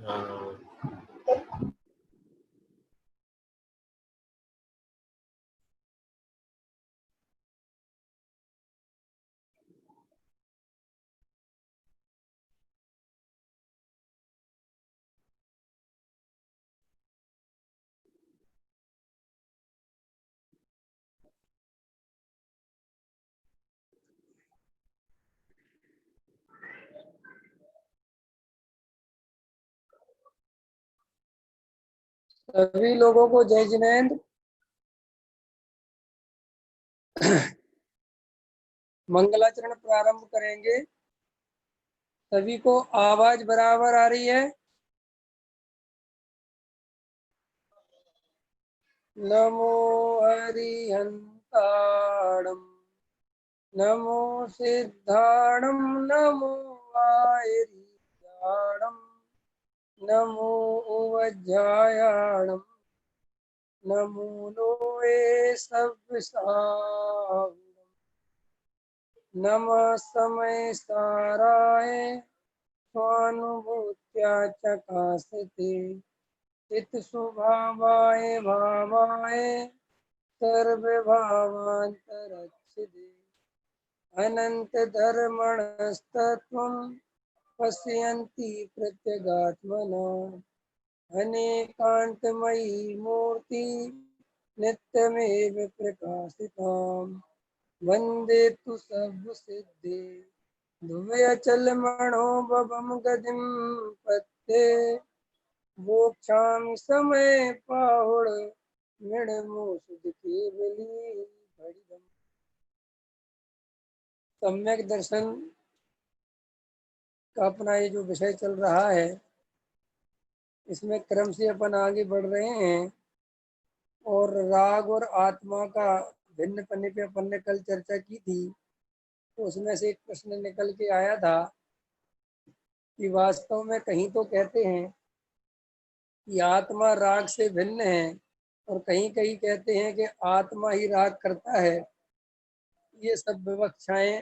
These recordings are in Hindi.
हाँ। सभी लोगों को जय जिनेंद्र। मंगलाचरण प्रारंभ करेंगे। सभी को आवाज बराबर आ रही है? नमो हरिहंताणम नमो सिद्धाणम नमो वायरियाणम नमो उवज्जायाणम नमो लोए सव्यसाम नमः समय साराय स्वानुभूत्या चकासते चित स्वभावाय भावाय सर्वभावान्तरच्छिदे अनंत धर्मणस्तत्वं पश्यन्ति प्रत्यगात्मना अनेकान्तमयी मूर्ति नित्यमेव प्रकाशिताम् वन्दे तु सर्वसिद्धे ध्रुवयचलमणोभवं गतिं पत्ते मोक्षामि समय पाहुड मृणमोषुध केवली भड़िदम्। सम्यक दर्शन का अपना ये जो विषय चल रहा है, इसमें क्रम से अपन आगे बढ़ रहे हैं और राग और आत्मा का भिन्न पन्ने पे अपन ने कल चर्चा की थी। तो उसमें से एक प्रश्न निकल के आया था कि वास्तव में कहीं तो कहते हैं कि आत्मा राग से भिन्न है और कहीं कहीं कहते हैं कि आत्मा ही राग करता है। ये सब विवक्षाएं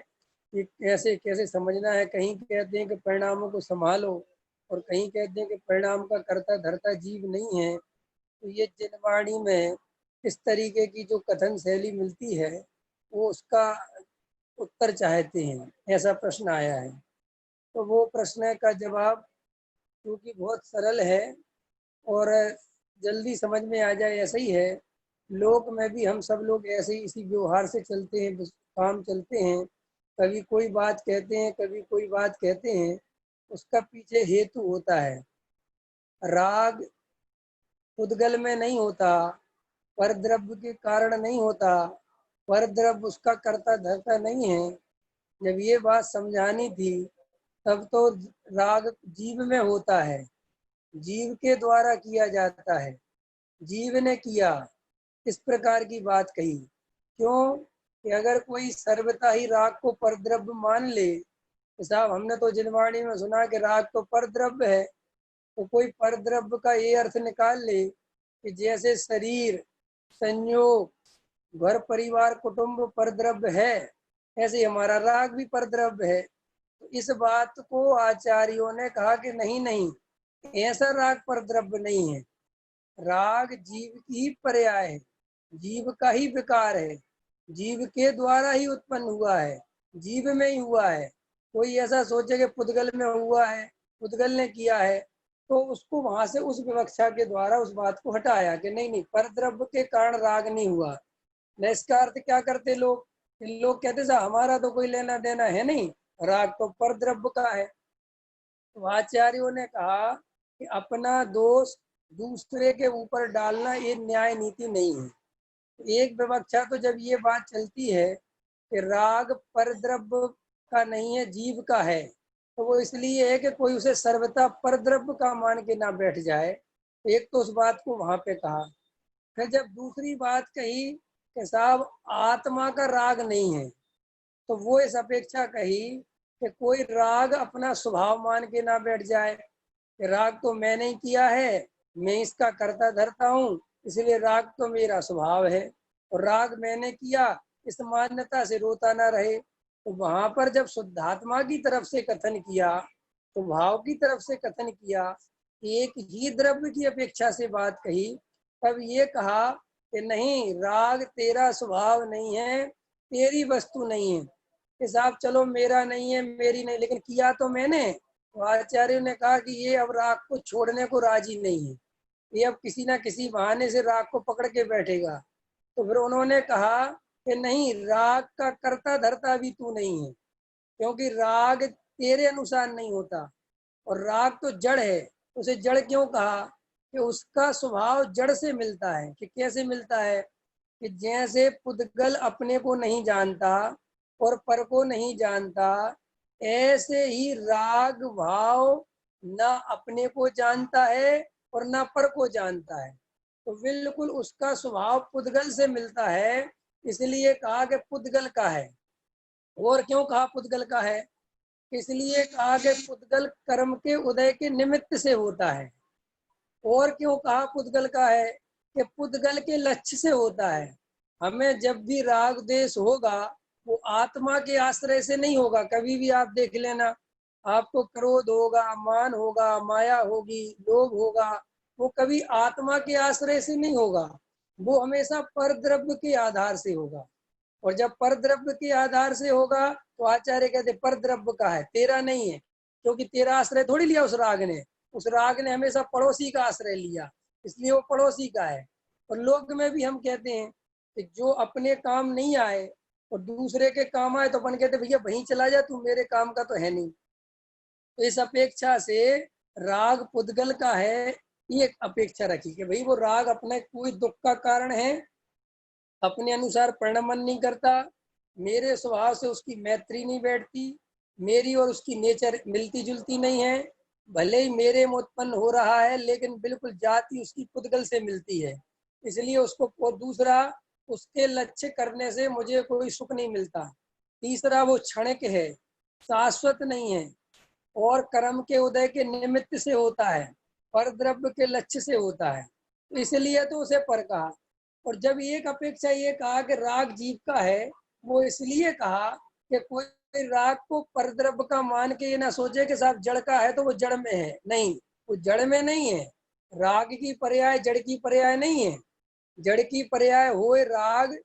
कि कैसे कैसे समझना है। कहीं कहते हैं कि परिणामों को संभालो और कहीं कहते हैं कि परिणाम का कर्ता धर्ता जीव नहीं है। तो ये जिनवाणी में इस तरीके की जो कथन शैली मिलती है वो उसका उत्तर चाहते हैं, ऐसा प्रश्न आया है। तो वो प्रश्न का जवाब क्योंकि बहुत सरल है और जल्दी समझ में आ जाए ऐसा ही है। लोक में भी हम सब लोग ऐसे ही इसी व्यवहार से चलते हैं, काम चलते हैं। कभी कोई बात कहते हैं, कभी कोई बात कहते हैं, उसका पीछे हेतु होता है। राग उद्गल में नहीं होता, पर द्रव्य के कारण नहीं होता, पर द्रव्य उसका कर्ता धर्ता नहीं है। जब ये बात समझानी थी तब तो राग जीव में होता है, जीव के द्वारा किया जाता है, जीव ने किया, इस प्रकार की बात कही। क्यों कि अगर कोई सर्वथा ही राग को परद्रव्य मान ले, तो साहब हमने तो जिनवाणी में सुना कि राग तो परद्रव्य है, तो कोई परद्रव्य का ये अर्थ निकाल ले कि जैसे शरीर, संयोग, घर परिवार कुटुंब परद्रव्य है, ऐसे हमारा राग भी परद्रव्य है। तो इस बात को आचार्यों ने कहा कि नहीं नहीं, ऐसा राग परद्रव्य नहीं है। राग जीव की पर्याय है, जीव का ही विकार है, जीव के द्वारा ही उत्पन्न हुआ है, जीव में ही हुआ है। कोई ऐसा सोचे कि पुद्गल में हुआ है, पुद्गल ने किया है, तो उसको वहां से उस विवक्षा के द्वारा उस बात को हटाया कि नहीं नहीं, परद्रव्य के कारण राग नहीं हुआ। न इसका अर्थ क्या करते लोग, लोग कहते साहब हमारा तो कोई लेना देना है नहीं, राग तो परद्रव्य का है। तो आचार्यों ने कहा कि अपना दोष दूसरे के ऊपर डालना ये न्याय नीति नहीं है। एक विवक्षा तो जब ये बात चलती है कि राग परद्रव्य का नहीं है, जीव का है, तो वो इसलिए है कि कोई उसे सर्वथा परद्रव्य का मान के ना बैठ जाए। एक तो उस बात को वहां पे कहा। फिर जब दूसरी बात कही कि साहब आत्मा का राग नहीं है, तो वो इस अपेक्षा कही कि कोई राग अपना स्वभाव मान के ना बैठ जाए कि राग तो मैंने ही किया है, मैं इसका कर्ता धरता हूँ, इसलिए राग तो मेरा स्वभाव है और राग मैंने किया, इस मान्यता से रोता ना रहे। तो वहां पर जब शुद्धात्मा की तरफ से कथन किया, तो भाव की तरफ से कथन किया एक ही द्रव्य की अपेक्षा से बात कही, तब ये कहा कि नहीं, राग तेरा स्वभाव नहीं है, तेरी वस्तु नहीं है। कि साहब चलो मेरा नहीं है, मेरी नहीं, लेकिन किया तो मैंने। तो आचार्य ने कहा कि ये अब राग को छोड़ने को राजी नहीं है, ये अब किसी ना किसी बहाने से राग को पकड़ के बैठेगा। तो फिर उन्होंने कहा कि नहीं, राग का कर्ता धर्ता भी तू नहीं है, क्योंकि राग तेरे अनुसार नहीं होता, और राग तो जड़ है। उसे जड़ क्यों कहा? कि उसका स्वभाव जड़ से मिलता है। कि कैसे मिलता है? कि जैसे पुद्गल अपने को नहीं जानता और पर को नहीं जानता, ऐसे ही राग भाव न अपने को जानता है और न पर को जानता है। तो बिल्कुल उसका स्वभाव पुद्गल से मिलता है, इसलिए कहा कि पुद्गल का है। और क्यों कहा पुद्गल का है? इसलिए कहा कि पुद्गल कर्म के उदय के निमित्त से होता है। और क्यों कहा पुद्गल का है? कि पुद्गल के लक्ष्य से होता है। हमें जब भी राग देश होगा, वो आत्मा के आश्रय से नहीं होगा। कभी भी आप देख लेना, आपको क्रोध होगा, मान होगा, माया होगी, लोभ होगा, वो कभी आत्मा के आश्रय से नहीं होगा, वो हमेशा परद्रव्य के आधार से होगा। और जब परद्रव्य के आधार से होगा, तो आचार्य कहते परद्रव्य का है, तेरा नहीं है। क्योंकि तेरा आश्रय थोड़ी लिया उस राग ने, उस राग ने हमेशा पड़ोसी का आश्रय लिया, इसलिए वो पड़ोसी का है। और लोक में भी हम कहते हैं कि जो अपने काम नहीं आए और दूसरे के काम आए, तो अपन कहते भैया वहीं चला जा, तू मेरे काम का तो है नहीं। तो इस अपेक्षा से राग पुद्गल का है, ये अपेक्षा रखी कि भाई वो राग अपने कोई दुख का कारण है, अपने अनुसार परिणमन नहीं करता, मेरे स्वभाव से उसकी मैत्री नहीं बैठती, मेरी और उसकी नेचर मिलती जुलती नहीं है, भले ही मेरे में उत्पन्न हो रहा है, लेकिन बिल्कुल जाति उसकी पुद्गल से मिलती है, इसलिए उसको। और दूसरा, उसके लक्ष्य करने से मुझे कोई सुख नहीं मिलता। तीसरा, वो क्षणिक है, शाश्वत नहीं है, और कर्म के उदय के निमित्त से होता है, पर द्रव्य के लक्ष्य से होता है, तो इसलिए तो उसे पर कहा। और जब एक अपेक्षा ये कहा कि राग जीव का है, वो इसलिए कहा कि कोई राग को परद्रव्य का मान के ये ना सोचे कि साहब जड़ का है तो वो जड़ में है। नहीं, वो जड़ में नहीं है। राग की पर्याय जड़ की पर्याय नहीं है। जड़ की पर्याय होए राग,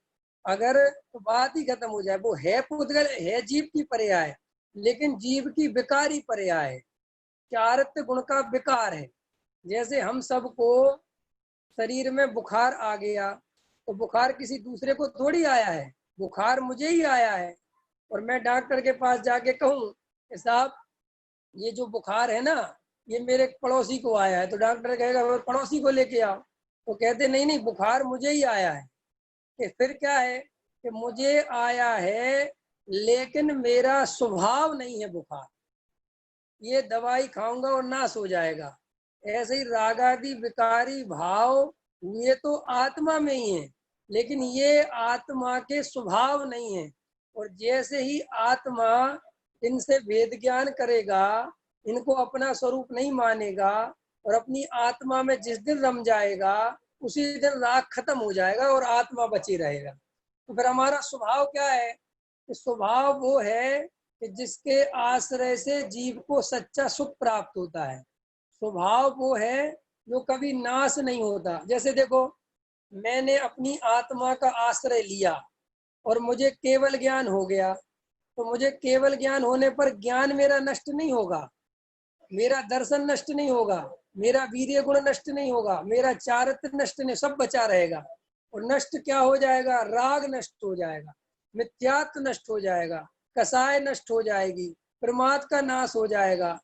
अगर तो बात ही खत्म हो जाए। वो है पुद्गल, है जीव की पर्याय, लेकिन जीव की विकारी पर्याय है, चारित्र गुण का विकार है। जैसे हम सबको शरीर में बुखार आ गया, तो बुखार किसी दूसरे को थोड़ी आया है, बुखार मुझे ही आया है। और मैं डॉक्टर के पास जाके कहूँ कि साहब ये जो बुखार है ना, ये मेरे पड़ोसी को आया है, तो डॉक्टर कहेगा पड़ोसी को लेके आओ। तो कहते नहीं नहीं, बुखार मुझे ही आया है। कि फिर क्या है कि मुझे आया है, लेकिन मेरा स्वभाव नहीं है बुखार, ये दवाई खाऊंगा और नाश हो जाएगा। ऐसे ही रागादि विकारी भाव ये तो आत्मा में ही है, लेकिन ये आत्मा के स्वभाव नहीं है। और जैसे ही आत्मा इनसे भेद ज्ञान करेगा, इनको अपना स्वरूप नहीं मानेगा, और अपनी आत्मा में जिस दिन रम जाएगा, उसी दिन राग खत्म हो जाएगा और आत्मा बची रहेगा। तो फिर हमारा स्वभाव क्या है? स्वभाव वो है कि जिसके आश्रय से जीव को सच्चा सुख प्राप्त होता है। स्वभाव वो है जो कभी नाश नहीं होता। जैसे देखो, मैंने अपनी आत्मा का आश्रय लिया और मुझे केवल ज्ञान हो गया, तो मुझे केवल ज्ञान होने पर ज्ञान मेरा नष्ट नहीं होगा, मेरा दर्शन नष्ट नहीं होगा, मेरा वीर्य गुण नष्ट नहीं होगा, मेरा चारित्र नष्ट नहीं, सब बचा रहेगा। और नष्ट क्या हो जाएगा? राग नष्ट हो जाएगा, मिथ्यात्व नष्ट हो जाएगा, कसाय नष्ट हो जाएगी, प्रमाद का नाश हो जाएगा।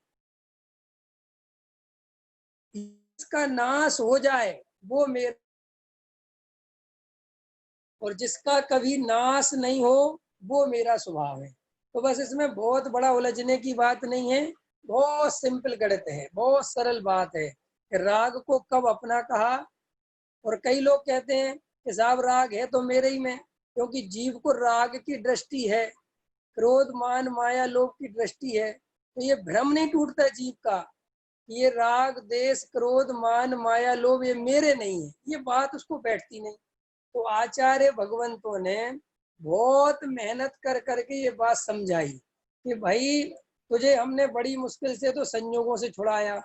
इसका नाश हो जाए वो मेरा, और जिसका कभी नाश नहीं हो वो मेरा स्वभाव है। तो बस इसमें बहुत बड़ा उलझने की बात नहीं है, बहुत सिंपल गणित है, बहुत सरल बात है कि राग को कब अपना कहा। और कई लोग कहते हैं कि साहब राग है तो मेरे ही में, क्योंकि जीव को राग की दृष्टि है, क्रोध मान माया लोभ की दृष्टि है। तो ये भ्रम नहीं टूटता जीव का, ये राग देश क्रोध मान माया लोभ ये मेरे नहीं है, ये बात उसको बैठती नहीं। तो आचार्य भगवंतों ने बहुत मेहनत कर करके ये बात समझाई कि भाई तुझे हमने बड़ी मुश्किल से तो संयोगों से छुड़ाया,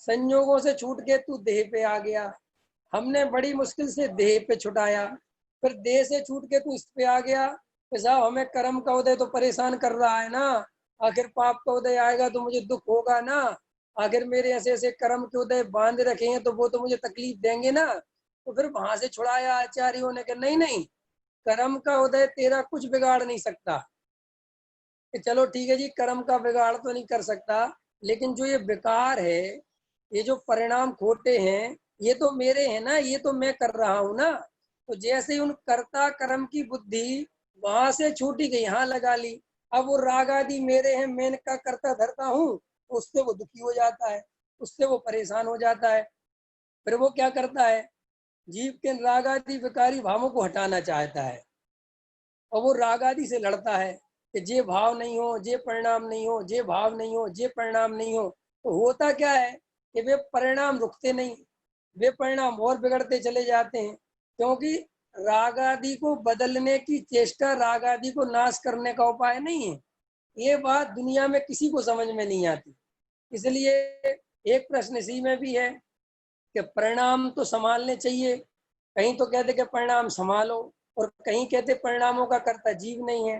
संयोगों से छूट के तू देह पे आ गया, हमने बड़ी मुश्किल से देह पे छुटाया, फिर देह से छूट के तू इस पे आ गया। तो साहब हमें कर्म का उदय तो परेशान कर रहा है ना, आखिर पाप का उदय आएगा तो मुझे दुख होगा ना, आखिर मेरे ऐसे ऐसे कर्म के उदय बांध रखे हैं तो वो तो मुझे तकलीफ देंगे ना। तो फिर वहां से छुड़ाया आचार्यों ने कि नहीं नहीं, कर्म का उदय तेरा कुछ बिगाड़ नहीं सकता। कि चलो ठीक है जी, कर्म का बिगाड़ तो नहीं कर सकता, लेकिन जो ये विकार है, ये जो परिणाम खोटे हैं, ये तो मेरे हैं ना, ये तो मैं कर रहा हूं ना। तो जैसे ही उन कर्ता कर्म की बुद्धि वहां से छूटी गई, यहाँ लगा ली, अब वो राग आदि मेरे हैं, मैं इनका करता धरता हूँ, तो उससे वो दुखी हो जाता है, उससे वो परेशान हो जाता है। फिर वो क्या करता है, जीव के राग आदि विकारी भावों को हटाना चाहता है, और वो राग आदि से लड़ता है कि जे भाव नहीं हो, जे परिणाम नहीं हो, जे भाव नहीं हो, जे परिणाम नहीं हो। तो होता क्या है कि वे परिणाम रुकते नहीं, वे परिणाम और बिगड़ते चले जाते हैं, क्योंकि राग आदि को बदलने की चेष्टा राग आदि को नाश करने का उपाय नहीं है। ये बात दुनिया में किसी को समझ में नहीं आती। इसलिए एक प्रश्न इसी में भी है कि परिणाम तो संभालने चाहिए, कहीं तो कहते कि परिणाम संभालो, और कहीं कहते परिणामों का कर्ता जीव नहीं है।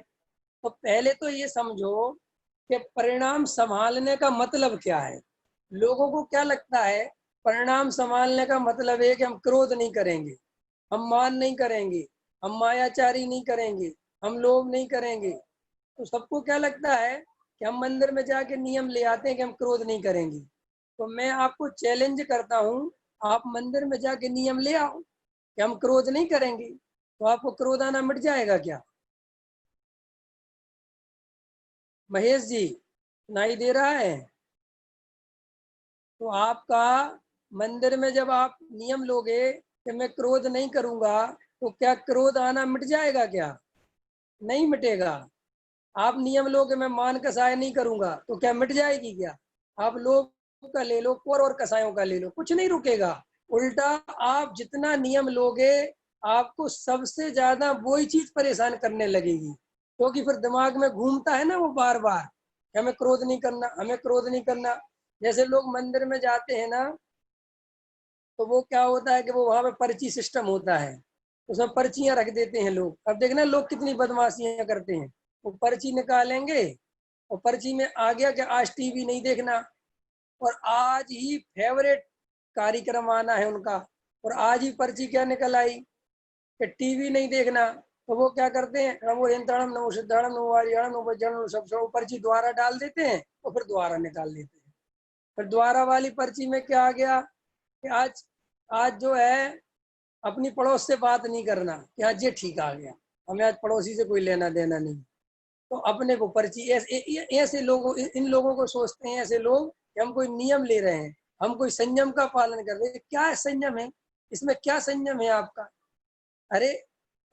तो पहले तो ये समझो कि परिणाम संभालने का मतलब क्या है। लोगों को क्या लगता है, परिणाम संभालने का मतलब है कि हम क्रोध नहीं करेंगे, हम मान नहीं करेंगे, हम मायाचारी नहीं करेंगे, हम लोभ नहीं करेंगे। तो सबको क्या लगता है कि हम मंदिर में जाके नियम ले आते हैं कि हम क्रोध नहीं करेंगे। तो मैं आपको चैलेंज करता हूँ, आप मंदिर में जाके नियम ले आओ कि हम क्रोध नहीं करेंगे, तो आपको क्रोध आना मिट जाएगा क्या? महेश जी, सुनाई दे रहा है? तो आपका मंदिर में जब आप नियम लोगे कि मैं क्रोध नहीं करूंगा, तो क्या क्रोध आना मिट जाएगा क्या? नहीं मिटेगा। आप नियम लोगे मैं मान कसाय नहीं करूंगा, तो क्या मिट जाएगी क्या? आप लोग का ले लो, और कसायों का ले लो, कुछ नहीं रुकेगा। उल्टा आप जितना नियम लोगे, आपको सबसे ज्यादा वही चीज परेशान करने लगेगी, क्योंकि फिर दिमाग में घूमता है ना वो बार बार, हमें क्रोध नहीं करना, हमें क्रोध नहीं करना। जैसे लोग मंदिर में जाते हैं ना, तो वो क्या होता है कि वो वहां पे पर्ची सिस्टम होता है, उसमें पर्चियां रख देते हैं लोग। अब देखना लोग कितनी बदमाशियां करते हैं, वो पर्ची निकालेंगे और पर्ची में आ गया कि आज टीवी नहीं देखना, और आज ही फेवरेट कार्यक्रम आना है उनका, और आज ही पर्ची क्या निकल आई कि टीवी नहीं देखना। तो वो क्या करते हैं, नमो हिंदणम नमो सिद्धाणम नमो वारियाणम नमो वज्रणम, सब पर्ची द्वारा डाल देते हैं और फिर द्वारा निकाल देते हैं। फिर द्वारा वाली पर्ची में क्या आ गया कि आज आज जो है अपनी पड़ोस से बात नहीं करना, कि आज ये ठीक आ गया, हमें आज पड़ोसी से कोई लेना देना नहीं। तो अपने को पर्ची, ऐसे लोगों, इन लोगों को सोचते हैं ऐसे लोग कि हम कोई नियम ले रहे हैं, हम कोई संयम का पालन कर रहे हैं। क्या संयम है इसमें, क्या संयम है आपका? अरे,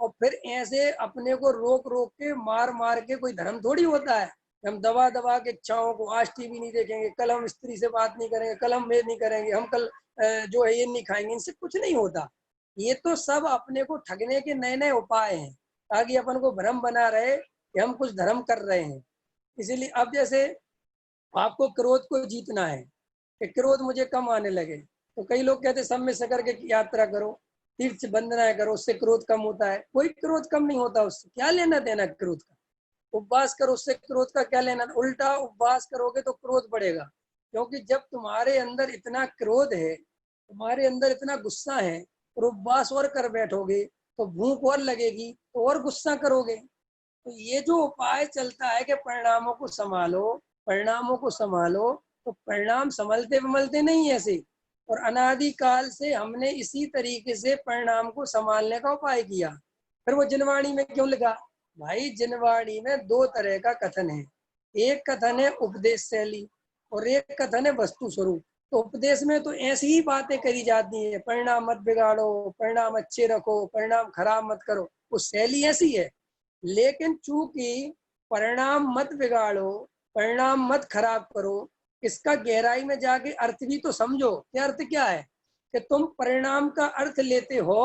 और फिर ऐसे अपने को रोक रोक के मार मार के कोई धर्म थोड़ी होता है। हम दबा दबा के इच्छाओं को, आज टीवी नहीं देखेंगे, कल हम स्त्री से बात नहीं करेंगे, कल हम ये नहीं करेंगे, हम कल जो है ये नहीं खाएंगे, इनसे कुछ नहीं होता। ये तो सब अपने को ठगने के नए नए उपाय हैं, ताकि अपन को भ्रम बना रहे कि हम कुछ धर्म कर रहे हैं। इसीलिए अब जैसे आपको क्रोध को जीतना है कि क्रोध मुझे कम आने लगे, तो कई लोग कहते सब में सकर के यात्रा करो, तीर्थ बंदना करो, उससे क्रोध कम होता है। कोई क्रोध कम नहीं होता, उससे क्या लेना देना क्रोध का। उपवास करो, उससे क्रोध का क्या लेना, उल्टा उपवास करोगे तो क्रोध बढ़ेगा। क्योंकि जब तुम्हारे अंदर इतना क्रोध है, तुम्हारे अंदर इतना गुस्सा है, और उपवास और कर बैठोगे तो भूख और लगेगी तो और गुस्सा करोगे। तो ये जो उपाय चलता है कि परिणामों को संभालो, परिणामों को संभालो, तो परिणाम संभलते विमलते नहीं ऐसे। और अनादिकाल से हमने इसी तरीके से परिणाम को संभालने का उपाय किया। फिर वो जिनवाणी में क्यों लिखा? भाई जिनवाणी में दो तरह का कथन है, एक कथन है उपदेश शैली और एक कथन है वस्तु स्वरूप। तो उपदेश में तो ऐसी ही बातें करी जाती है, परिणाम मत बिगाड़ो, परिणाम अच्छे रखो, परिणाम खराब मत करो, वो शैली ऐसी है। लेकिन चूंकि परिणाम मत बिगाड़ो, परिणाम मत खराब करो, इसका गहराई में जाके अर्थ भी तो समझो। क्या अर्थ क्या है कि तुम परिणाम का अर्थ लेते हो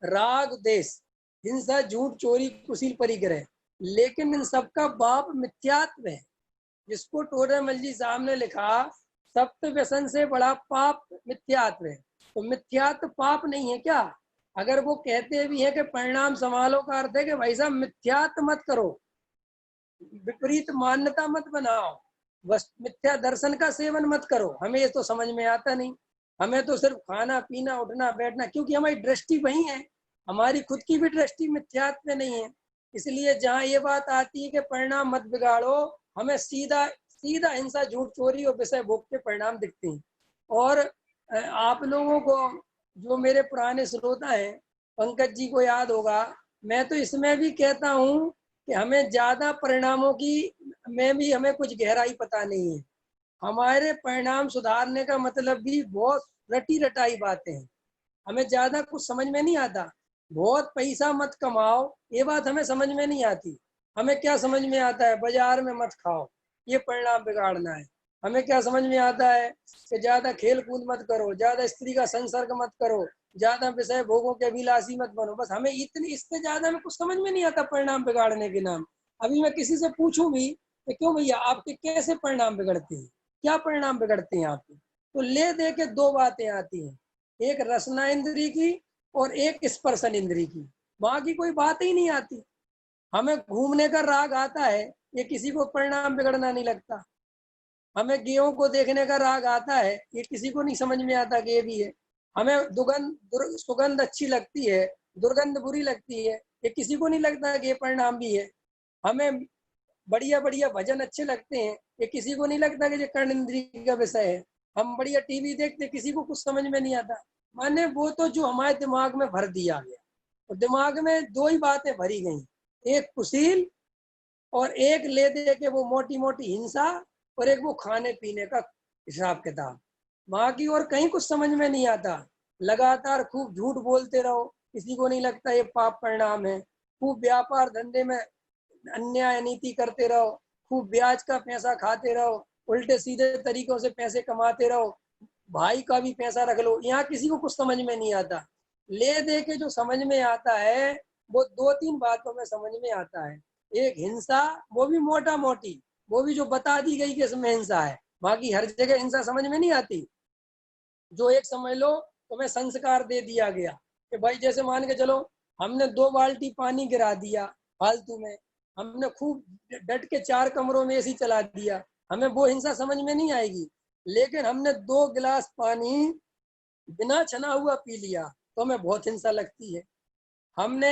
राग देश, हिंसा झूठ चोरी कुशील परिग्रह, लेकिन इन सबका बाप मिथ्यात्व है। जिसको टोडरमल जी साहब ने लिखा, सप्त व्यसन से बड़ा पाप मिथ्यात्व है। तो मिथ्यात्व पाप नहीं है क्या? अगर वो कहते भी है कि परिणाम संभालो का अर्थ है कि भाई साहब मिथ्यात्व मत करो, विपरीत मान्यता मत बनाओ, मिथ्या दर्शन का सेवन मत करो। हमें ये तो समझ में आता नहीं। हमें तो सिर्फ खाना पीना उठना बैठना, क्योंकि हमारी दृष्टि वही है, हमारी खुद की भी दृष्टि मिथ्यात्व में नहीं है। इसलिए जहाँ ये बात आती है कि परिणाम मत बिगाड़ो, हमें सीधा सीधा हिंसा झूठ चोरी और विषय भोग के परिणाम दिखते हैं। और आप लोगों को, जो मेरे पुराने श्रोता हैं, पंकज जी को याद होगा, मैं तो इसमें भी कहता हूँ कि हमें ज्यादा परिणामों की में भी हमें कुछ गहराई पता नहीं है। हमारे परिणाम सुधारने का मतलब भी बहुत रटी रटाई बातें हैं, हमें ज्यादा कुछ समझ में नहीं आता। बहुत पैसा मत कमाओ, ये बात हमें समझ में नहीं आती। हमें क्या समझ में आता है? बाजार में मत खाओ, ये परिणाम बिगाड़ना है। हमें क्या समझ में आता है कि ज्यादा खेल कूद मत करो, ज्यादा स्त्री का संसर्ग मत करो, ज्यादा विषय भोगों के अभिलाषी मत बनो। बस हमें इतनी, इससे ज्यादा में कुछ समझ में नहीं आता परिणाम बिगाड़ने के नाम। अभी मैं किसी से पूछूं भी कि क्यों भैया आपके कैसे परिणाम बिगड़ते हैं, क्या परिणाम बिगड़ते हैं आपके, तो ले दे के दो बातें आती हैं, एक रसना इंद्री की और एक स्पर्शन इंद्री की। वहां की कोई बात ही नहीं आती। हमें घूमने का राग आता है, ये किसी को परिणाम बिगड़ना नहीं लगता। हमें गेहूं को देखने का राग आता है, ये किसी को नहीं समझ में आता कि ये भी है। हमें सुगंध अच्छी लगती है, दुर्गंध बुरी लगती है, ये किसी को नहीं लगता कि ये परिणाम भी है। हमें बढ़िया बढ़िया भजन अच्छे लगते हैं, ये किसी को नहीं लगता कि ये कर्ण इंद्रिय का विषय है। हम बढ़िया टीवी देखते, किसी को कुछ समझ में नहीं आता। माने वो तो जो हमारे दिमाग में भर दिया गया, और दिमाग में दो ही बातें भरी गई, एक कुशील और एक ले दे के वो मोटी मोटी हिंसा, और एक वो खाने पीने का हिसाब किताब। वहां की और कहीं कुछ समझ में नहीं आता। लगातार खूब झूठ बोलते रहो, किसी को नहीं लगता ये पाप परिणाम है। खूब व्यापार धंधे में अन्याय नीति करते रहो, खूब ब्याज का पैसा खाते रहो, उल्टे सीधे तरीकों से पैसे कमाते रहो, भाई का भी पैसा रख लो। यहाँ किसी को कुछ समझ में नहीं आता। ले दे के जो समझ में आता है वो दो तीन बातों में समझ में आता है। एक हिंसा, वो भी मोटा मोटी, वो भी जो बता दी गई कि इसमें हिंसा है, बाकी हर जगह हिंसा समझ में नहीं आती। जो एक समझ लो तुम्हें संस्कार दे दिया गया कि भाई जैसे मान के चलो, हमने 2 बाल्टी पानी गिरा दिया फालतू में, हमने खूब डट के 4 कमरों में एसी चला दिया, हमें वो हिंसा समझ में नहीं आएगी। लेकिन हमने 2 गिलास पानी बिना छना हुआ पी लिया तो हमें बहुत हिंसा लगती है। हमने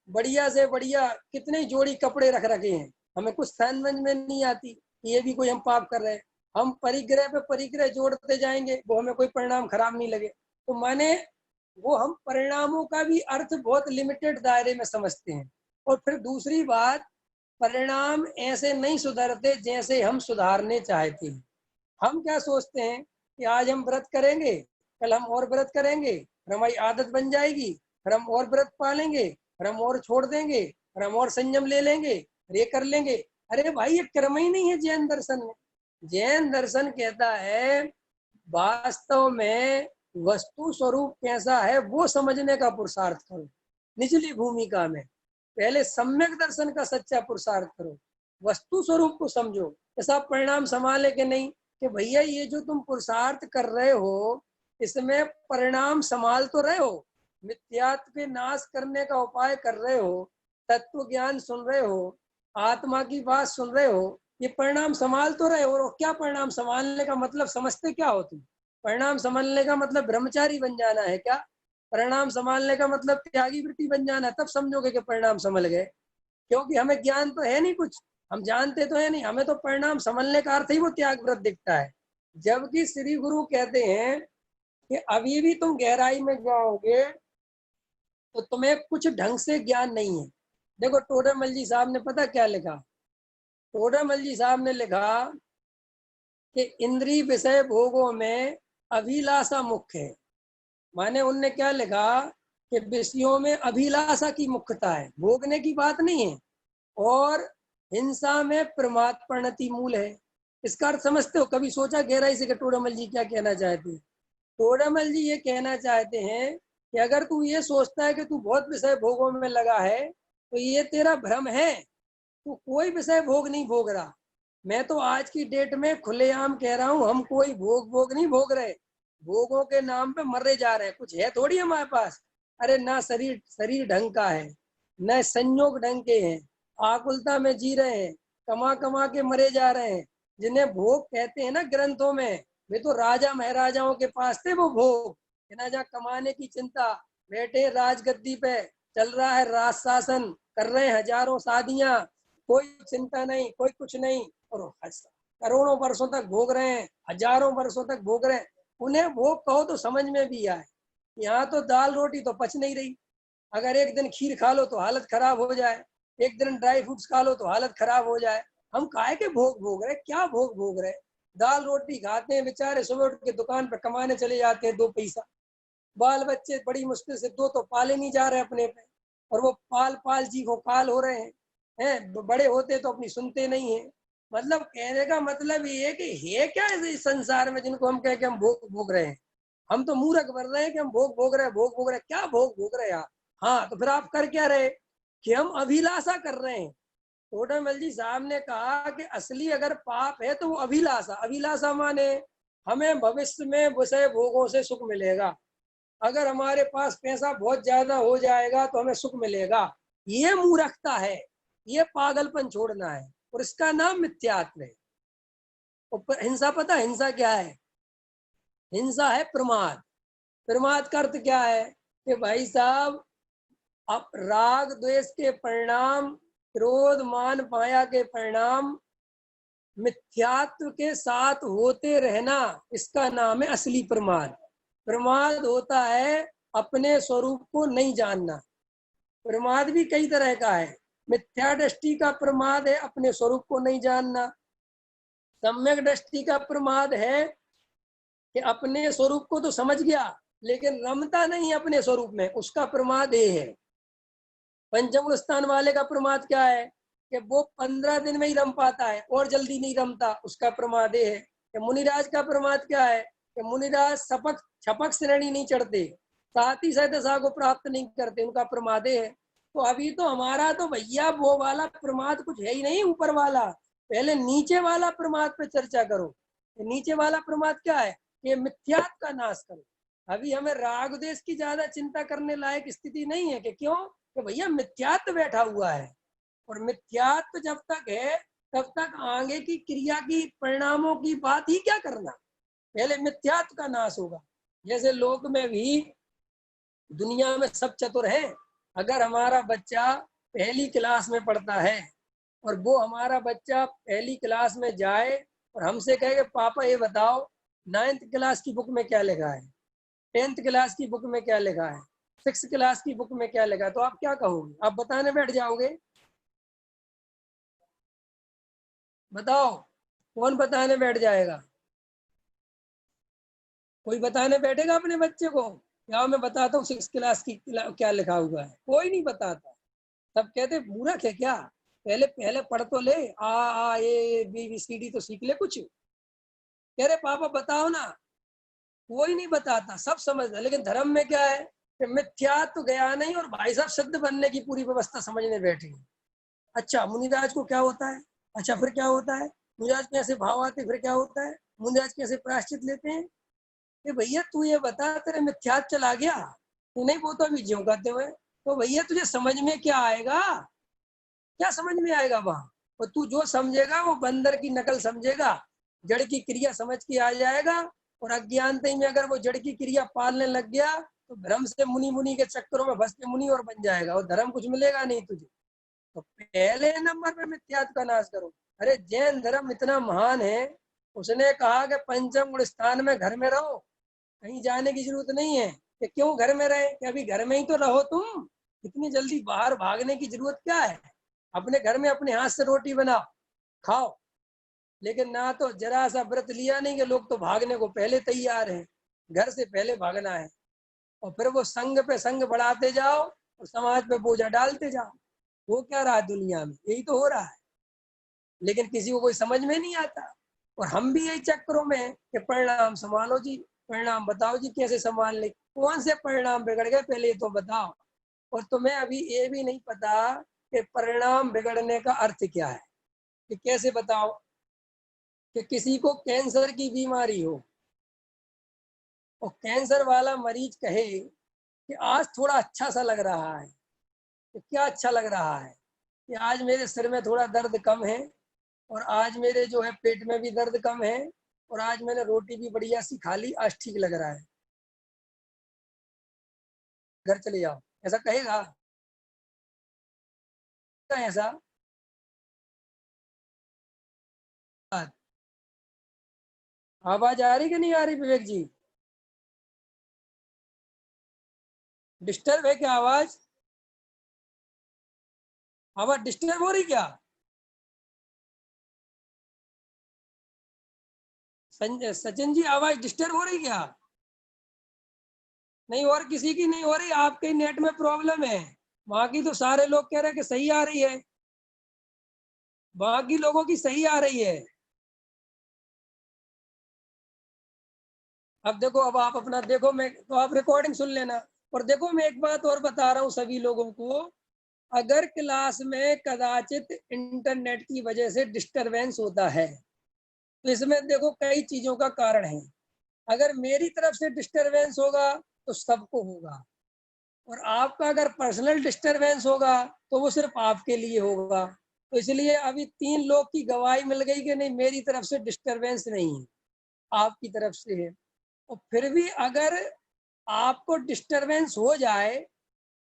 बढ़िया से बढ़िया कितने जोड़ी कपड़े रख रखे हैं, हमें कुछ समझ में नहीं आती कि ये भी कोई हम पाप कर रहे हैं। हम परिग्रह पे परिग्रह जोड़ते जाएंगे, वो हमें कोई परिणाम खराब नहीं लगे। तो माने वो हम परिणामों का भी अर्थ बहुत लिमिटेड दायरे में समझते हैं। और फिर दूसरी बात, परिणाम ऐसे नहीं सुधरते जैसे हम सुधारने चाहते हैं। हम क्या सोचते हैं कि आज हम व्रत करेंगे, कल हम और व्रत करेंगे, फिर हमारी आदत बन जाएगी, फिर हम और व्रत पालेंगे, फिर हम और छोड़ देंगे, फिर हम और संयम ले लेंगे, ये कर लेंगे। अरे भाई ये कर्म ही नहीं है जैन दर्शन में। जैन दर्शन कहता है वास्तव में वस्तु स्वरूप कैसा है वो समझने का पुरुषार्थ करो। निचली भूमिका में पहले सम्यक दर्शन का सच्चा पुरुषार्थ करो, वस्तु स्वरूप को समझो। ऐसा परिणाम संभाले कि नहीं कि भैया ये जो तुम पुरुषार्थ कर रहे हो इसमें परिणाम संभाल तो रहे हो, मिथ्यात्व के नाश करने का उपाय कर रहे हो, तत्व ज्ञान सुन रहे हो, आत्मा की बात सुन रहे हो, ये परिणाम संभाल तो रहे हो। और क्या परिणाम संभालने का मतलब समझते क्या हो तुम? परिणाम संभालने का मतलब ब्रह्मचारी बन जाना है क्या? परिणाम संभालने का मतलब त्यागी वृत्ति बन जाना है, तब समझोगे कि परिणाम संभल गए। क्योंकि हमें ज्ञान तो है नहीं कुछ, हम जानते तो है नहीं, हमें तो परिणाम संभलने का अर्थ ही वो त्याग व्रत दिखता है। जबकि श्री गुरु कहते हैं कि अभी भी तुम गहराई में जाओगे तो तुम्हें कुछ ढंग से ज्ञान नहीं है। देखो टोडरमल जी साहब ने पता क्या लिखा? टोडरमल जी साहब ने लिखा कि इंद्रिय विषय भोगों में अभिलाषा मुख्य है। माने उनने क्या लिखा कि विषयों में अभिलाषा की मुख्यता है, भोगने की बात नहीं है। और हिंसा में प्रमादपणति मूल है। इसका अर्थ समझते हो? कभी सोचा गहराई से कि टोडरमल जी क्या कहना चाहते हैं? टोडरमल जी ये कहना चाहते हैं कि अगर तू ये सोचता है कि तू बहुत विषय भोगों में लगा है तो ये तेरा भ्रम है, तू कोई विषय भोग नहीं भोग रहा। मैं तो आज की डेट में खुलेआम कह रहा हूँ, हम कोई भोग नहीं भोग रहे, भोगों के नाम पे मरे जा रहे हैं। कुछ है थोड़ी हमारे पास। अरे ना शरीर शरीर ढंग का है, न संयोग ढंग के हैं, आकुलता में जी रहे हैं, कमा कमा के मरे जा रहे हैं। जिन्हें भोग कहते हैं ना ग्रंथों में, वे तो राजा महाराजाओं के पास थे वो भोग। ना जहाँ कमाने की चिंता, बैठे राजगद्दी पे, चल रहा है राज शासन, कर रहे हैं हजारों शादियां, कोई चिंता नहीं, कोई कुछ नहीं, और करोड़ों वर्षों तक भोग रहे हैं, हजारों वर्षों तक भोग रहे हैं। उन्हें भोग कहो तो समझ में भी आए। यहाँ तो दाल रोटी तो पच नहीं रही। अगर एक दिन खीर खा लो तो हालत खराब हो जाए, एक दिन ड्राई फ्रूट्स खा लो तो हालत खराब हो जाए। हम काहे के भोग भोग रहे, क्या भोग भोग रहे? दाल रोटी खाते हैं बेचारे, सुबह उठ के दुकान पर कमाने चले जाते हैं 2 पैसा। बाल बच्चे बड़ी मुश्किल से 2 तो पाले नहीं जा रहे अपने पे, और वो पाल पाल जी को काल हो रहे हैं। बड़े होते तो अपनी सुनते नहीं है। मतलब कहने का मतलब ये है कि है क्या ऐसे इस संसार में जिनको हम कह के हम भोग भोग रहे हैं? हम तो मूर्ख बन रहे हैं कि हम भोग भोग रहे हैं, भोग भोग रहे हैं। क्या भोग भोग रहे हैं आप? हाँ, तो फिर आप कर क्या रहे? कि हम अभिलाषा कर रहे हैं। टोडामल जी साहब ने कहा कि असली अगर पाप है तो वो अभिलाषा। अभिलाषा माने हमें भविष्य में विषय भोगों से सुख मिलेगा, अगर हमारे पास पैसा बहुत ज्यादा हो जाएगा तो हमें सुख मिलेगा। ये मूर्खता है, ये पागलपन छोड़ना है, और इसका नाम मिथ्यात्व है। और हिंसा, पता हिंसा क्या है? हिंसा है प्रमाद। प्रमाद का अर्थ क्या है? कि भाई साहब, अब राग द्वेष के परिणाम, क्रोध मान माया के परिणाम मिथ्यात्व के साथ होते रहना, इसका नाम है असली प्रमाद। प्रमाद होता है अपने स्वरूप को नहीं जानना। प्रमाद भी कई तरह का है। मिथ्या दृष्टि का प्रमाद है अपने स्वरूप को नहीं जानना। सम्यक दृष्टि का प्रमाद है कि अपने स्वरूप को तो समझ गया लेकिन रमता नहीं अपने स्वरूप में, उसका प्रमाद ये है। पंचम स्थान वाले का प्रमाद क्या है? कि वो 15 दिन में ही रम पाता है और जल्दी नहीं रमता, उसका प्रमाद है। कि मुनिराज का प्रमाद क्या है? कि मुनिराज सपक छपक श्रेणी नहीं चढ़ते, साथ ही साथ दशा को प्राप्त नहीं करते, उनका प्रमाद है। तो अभी तो हमारा तो भैया वो वाला प्रमाद कुछ है ही नहीं ऊपर वाला। पहले नीचे वाला प्रमाद पे चर्चा करो। नीचे वाला प्रमाद क्या है? कि मिथ्यात्व का नाश करो। अभी हमें राग देश की ज्यादा चिंता करने लायक स्थिति नहीं है। कि क्यों? कि भैया मिथ्यात्व बैठा हुआ है, और मिथ्यात्व जब तक है तब तक आगे की क्रिया की परिणामों की बात ही क्या करना। पहले मिथ्यात्व का नाश होगा। जैसे लोक में भी, दुनिया में सब चतुर हैं। अगर हमारा बच्चा पहली क्लास में पढ़ता है और वो हमारा बच्चा पहली क्लास में जाए और हमसे कहे पापा ये बताओ 9th क्लास की बुक में क्या लिखा है, 10th क्लास की बुक में क्या लिखा है, 6th क्लास की बुक में क्या लिखा है, तो आप क्या कहोगे? आप बताने बैठ जाओगे? बताओ, कौन बताने बैठ जाएगा? कोई बताने बैठेगा अपने बच्चे को? क्या मैं बताता हूँ 6th क्लास की क्या लिखा हुआ है? कोई नहीं बताता। सब कहते मूर्ख है क्या, पहले पहले पढ़ तो ले, आ A B B C D तो सीख ले कुछ। कह रहे पापा बताओ ना, कोई नहीं बताता, सब समझता। लेकिन धर्म में क्या है कि मिथ्या तो गया नहीं, और भाई साहब सिद्ध बनने की पूरी व्यवस्था समझने बैठे। अच्छा मुनिराज को क्या होता है? अच्छा फिर क्या होता है? मुनिराज कैसे भाव आते, फिर क्या होता है? मुनिराज कैसे प्रायश्चित लेते हैं? कि भैया तू ये बता, तेरे मिथ्यात चला गया तू नहीं, वो तो अभी ज्यों करते हुए, तो भैया तुझे समझ में क्या आएगा? क्या समझ में आएगा वहां? और तू जो समझेगा वो बंदर की नकल समझेगा, जड़ की क्रिया समझ के आ जाएगा। और अज्ञानता में अगर वो जड़ की क्रिया पालने लग गया तो भ्रम से मुनि मुनि के चक्करों में फंस के मुनि और बन जाएगा, और धर्म कुछ मिलेगा नहीं तुझे। तो पहले नंबर पे मिथ्यात्व का नाश करो। अरे जैन धर्म इतना महान है, उसने कहा कि पंचम गुण स्थान में घर में रहो, कहीं जाने की जरूरत नहीं है। कि क्यों घर में रहे? कि अभी घर में ही तो रहो तुम, इतनी जल्दी बाहर भागने की जरूरत क्या है? अपने घर में अपने हाथ से रोटी बनाओ, खाओ। लेकिन ना तो जरा सा व्रत लिया नहीं कि लोग तो भागने को पहले तैयार हैं, घर से पहले भागना है। और फिर वो संग पे संग बढ़ाते जाओ और समाज पे बोझा डालते जाओ। वो क्या रहा दुनिया में? यही तो हो रहा है, लेकिन किसी को कोई समझ में नहीं आता। और हम भी यही चक्करों में हैं कि परिणाम संभालो जी, परिणाम बताओ जी कैसे संभाल ले, कौन से परिणाम बिगड़ गए पहले ये तो बताओ। और तुम्हें अभी ये भी नहीं पता कि परिणाम बिगड़ने का अर्थ क्या है, कि कैसे बताओ? कि किसी को कैंसर की बीमारी हो और कैंसर वाला मरीज कहे कि आज थोड़ा अच्छा सा लग रहा है, तो क्या अच्छा लग रहा है कि आज मेरे सिर में थोड़ा दर्द कम है, और आज मेरे जो है पेट में भी दर्द कम है, और आज मैंने रोटी भी बढ़िया सी खा ली, आज ठीक लग रहा है, घर चले जाओ, ऐसा कहेगा? ऐसा आवाज आ रही कि नहीं आ रही विवेक जी? डिस्टर्ब है क्या आवाज? आवाज डिस्टर्ब हो रही क्या? सचिन जी आवाज डिस्टर्ब हो रही क्या? नहीं, और किसी की नहीं हो रही, आपके नेट में प्रॉब्लम है। वहां की तो सारे लोग कह रहे हैं कि सही आ रही है, बाकी लोगों की सही आ रही है। अब देखो, अब आप अपना देखो, मैं तो आप रिकॉर्डिंग सुन लेना। और देखो, मैं एक बात और बता रहा हूँ सभी लोगों को, अगर क्लास में कदाचित इंटरनेट की वजह से डिस्टरबेंस होता है, तो इसमें देखो कई चीजों का कारण है। अगर मेरी तरफ से डिस्टरबेंस होगा तो सबको होगा, और आपका अगर पर्सनल डिस्टरबेंस होगा तो वो सिर्फ आपके लिए होगा। तो इसलिए अभी 3 लोग की गवाही मिल गई कि नहीं, मेरी तरफ से डिस्टरबेंस नहीं है, आपकी तरफ से है। और फिर भी अगर आपको डिस्टरबेंस हो जाए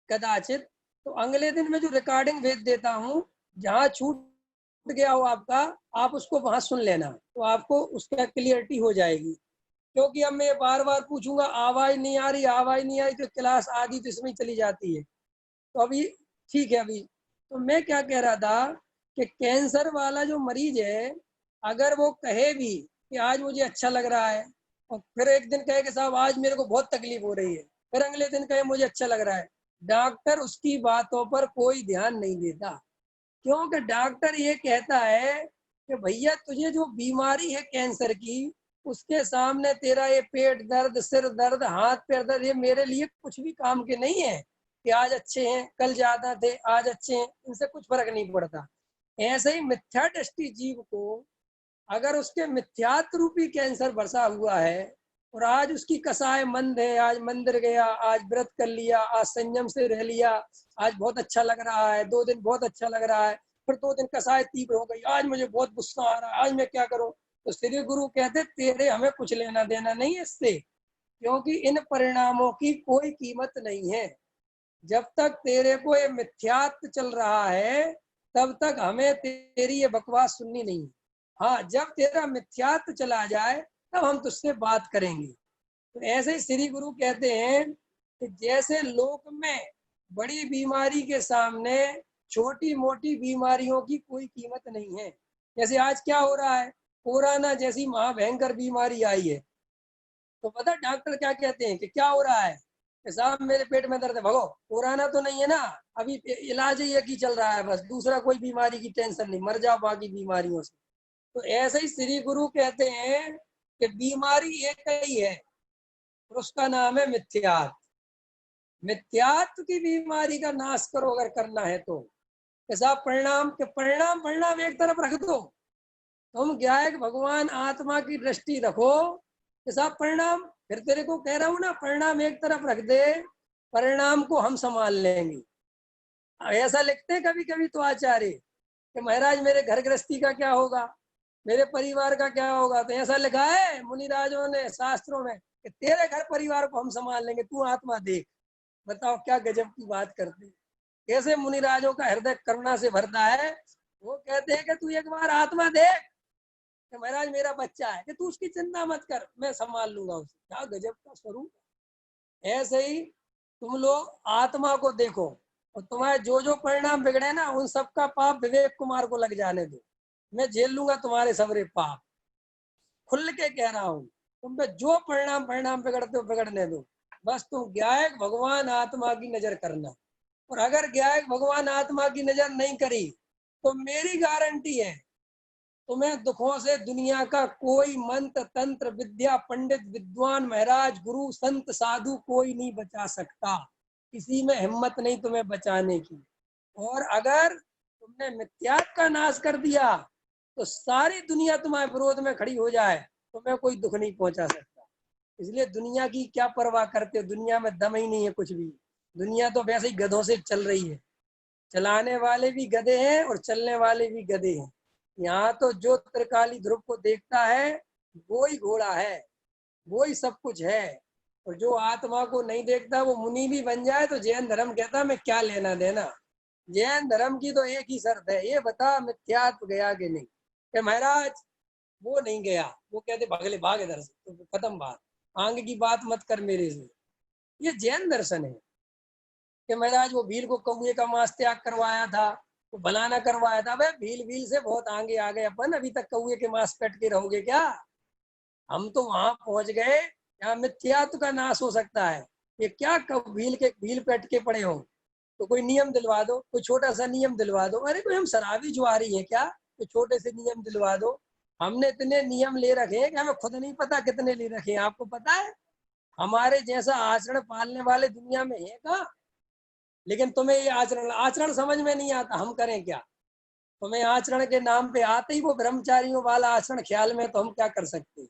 कदाचित, तो अगले दिन मैं जो रिकॉर्डिंग भेज देता हूँ, जहाँ छूट गया हो आपका, आप उसको वहां सुन लेना, तो आपको उसका क्लियरिटी हो जाएगी। क्योंकि अब मैं बार बार पूछूंगा आवाज नहीं आ रही, आवाज नहीं आ रही, तो क्लास आधी तो इसमें चली जाती है। तो अभी ठीक है। अभी तो मैं क्या कह रहा था कि कैंसर वाला जो मरीज है, अगर वो कहे भी कि आज मुझे अच्छा लग रहा है, और फिर एक दिन कहे कि साहब आज मेरे को बहुत तकलीफ हो रही है, फिर अगले दिन कहे मुझे अच्छा लग रहा है, डॉक्टर उसकी बातों पर कोई ध्यान नहीं देता। क्योंकि डॉक्टर ये कहता है कि भैया तुझे जो बीमारी है कैंसर की, उसके सामने तेरा ये पेट दर्द, सिर दर्द, हाथ पैर दर्द, ये मेरे लिए कुछ भी काम के नहीं है कि आज अच्छे हैं कल ज्यादा थे, आज अच्छे हैं, इनसे कुछ फर्क नहीं पड़ता। ऐसे ही मिथ्या दृष्टि जीव को, अगर उसके मिथ्यात्व रूपी कैंसर बसा हुआ है, और आज उसकी कसाय मंद है, आज मंदिर गया, आज व्रत कर लिया, आज संयम से रह लिया, आज बहुत अच्छा लग रहा है, 2 दिन बहुत अच्छा लग रहा है, फिर 2 दिन कसाय तीव्र हो गई, आज मुझे बहुत गुस्सा आ रहा है, आज मैं क्या करूं? तो श्री गुरु कहते तेरे हमें कुछ लेना देना नहीं है इससे, क्योंकि इन परिणामों की कोई कीमत नहीं है। जब तक तेरे को ये मिथ्यात्व चल रहा है, तब तक हमें तेरी ये बकवास सुननी नहीं। हाँ, जब तेरा मिथ्यात्व चला जाए तब हम तुझसे बात करेंगे। तो ऐसे ही श्री गुरु कहते हैं कि जैसे लोक में बड़ी बीमारी के सामने छोटी मोटी बीमारियों की कोई कीमत नहीं है। जैसे आज क्या हो रहा है, कोरोना जैसी महाभयंकर बीमारी आई है, तो पता डॉक्टर क्या कहते हैं कि क्या हो रहा है कि साहब मेरे पेट में दर्द है, भगो, कोरोना तो नहीं है ना, अभी इलाज ही एक ही चल रहा है, बस दूसरा कोई बीमारी की टेंशन नहीं, मर जाओ बाकी बीमारियों से। तो ऐसे ही श्री गुरु कहते हैं कि बीमारी एक ही है, और उसका नाम है मिथ्यात्व। मिथ्यात्व की बीमारी का नाश करो अगर करना है तो। ऐसा परिणाम के परिणाम परिणाम एक तरफ रख दो, तुम ज्ञायक भगवान आत्मा की दृष्टि रखो। ऐसा परिणाम, फिर तेरे को कह रहा हूं ना, परिणाम एक तरफ रख दे, परिणाम को हम संभाल लेंगे। ऐसा लिखते हैं कभी कभी तो आचार्य कि महाराज मेरे घर गृहस्थी का क्या होगा, मेरे परिवार का क्या होगा। तो ऐसा लिखा है मुनिराजों ने शास्त्रों में कि तेरे घर परिवार को हम संभाल लेंगे, तू आत्मा देख। बताओ क्या गजब की बात करते हैं। कैसे मुनिराजों का हृदय करुणा से भरता है। वो कहते हैं कि तू एक बार आत्मा देख कि महाराज मेरा बच्चा है, कि तू उसकी चिंता मत कर, मैं संभाल लूंगा उसे। क्या गजब का स्वरूप। ऐसे ही तुम लोग आत्मा को देखो, और तुम्हारे जो जो परिणाम बिगड़े ना, उन सबका पाप विवेक कुमार को लग जाने दो, मैं झेल लूंगा तुम्हारे सबरे पाप। खुल के कह रहा हूँ, तुम पे जो परिणाम परिणाम बिगड़ते हो बिगड़ने दो, बस तुम ज्ञायक भगवान आत्मा की नजर करना। और अगर ज्ञायक भगवान आत्मा की नजर नहीं करी, तो मेरी गारंटी है तुम्हें दुखों से दुनिया का कोई मंत्र तंत्र विद्या पंडित विद्वान महाराज गुरु संत साधु कोई नहीं बचा सकता। किसी में हिम्मत नहीं तुम्हें बचाने की। और अगर तुमने मिथ्यात्व का नाश कर दिया, तो सारी दुनिया तुम्हारे विरोध में खड़ी हो जाए तो मैं कोई दुख नहीं पहुंचा सकता। इसलिए दुनिया की क्या परवाह करते हो, दुनिया में दम ही नहीं है कुछ भी। दुनिया तो वैसे ही गधों से चल रही है, चलाने वाले भी गधे हैं और चलने वाले भी गधे हैं। यहाँ तो जो त्रिकाली ध्रुव को देखता है वो ही घोड़ा है, वो ही सब कुछ है। और जो आत्मा को नहीं देखता वो मुनि भी बन जाए तो जैन धर्म कहता मैं क्या लेना देना। जैन धर्म की तो एक ही शर्त है, ये बता मिथ्यात्व गया कि नहीं। कि महाराज वो नहीं गया, वो कहते भागले भाग इधर से, तो खत्म बात, आगे की बात मत कर मेरे से। ये जैन दर्शन है कि महाराज वो भील को कौए का मांस त्याग करवाया था, वो बनाना करवाया था। भाई भील से बहुत आगे आ गए अपन, अभी तक कौए के मांस पेट के रहोगे क्या। हम तो वहां पहुंच गए जहाँ मिथ्यात्व का नाश हो सकता है। ये क्या भील पेट के पड़े हो, तो कोई नियम दिलवा दो, कोई छोटा सा नियम दिलवा दो। अरे कोई हम शराबी जुआरी है क्या, कोई छोटे से नियम दिलवा दो। हमने इतने नियम ले रखे हैं कि हमें खुद नहीं पता कितने ले रखे हैं। आपको पता है हमारे जैसा आचरण पालने वाले दुनिया में है कहाँ। लेकिन तुम्हें ये आचरण आचरण समझ में नहीं आता, हम करें क्या। तुम्हें आचरण के नाम पे आते ही वो ब्रह्मचारियों वाला आचरण ख्याल में, तो हम क्या कर सकते हैं।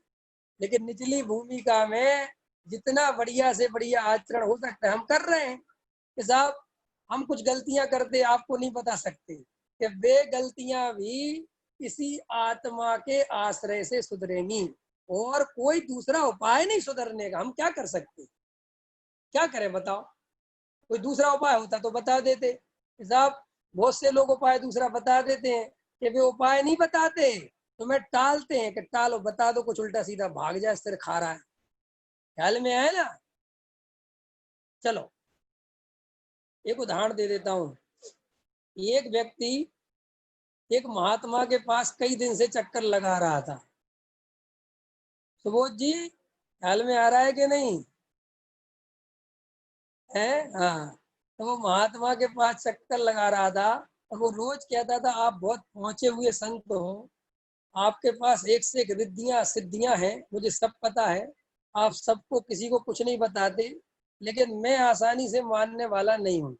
लेकिन निचली भूमिका में जितना बढ़िया से बढ़िया आचरण हो सकता है हम कर रहे हैं। कि साहब हम कुछ गलतियां करते आपको नहीं बता सकते कि वे गलतियां भी इसी आत्मा के आश्रय से सुधरेंगी, और कोई दूसरा उपाय नहीं सुधरने का। हम क्या कर सकते, क्या करें बताओ। कोई दूसरा उपाय होता तो बता देते। साहब बहुत से लोग उपाय दूसरा बता देते हैं कि वे उपाय नहीं बताते, तुम्हें टालते हैं कि टालो, बता दो कुछ उल्टा सीधा, भाग जाए, सिर खा रहा है। ख्याल में आया ना। चलो एक उदाहरण दे देता हूँ। एक व्यक्ति एक महात्मा के पास कई दिन से चक्कर लगा रहा था। सुबोध जी ख्याल में आ रहा है कि नहीं है। हाँ, तो वो महात्मा के पास चक्कर लगा रहा था और वो रोज कहता था आप बहुत पहुंचे हुए संत हो, आपके पास एक से एक रिद्धियां सिद्धियां हैं, मुझे सब पता है, आप सबको किसी को कुछ नहीं बताते, लेकिन मैं आसानी से मानने वाला नहीं हूँ।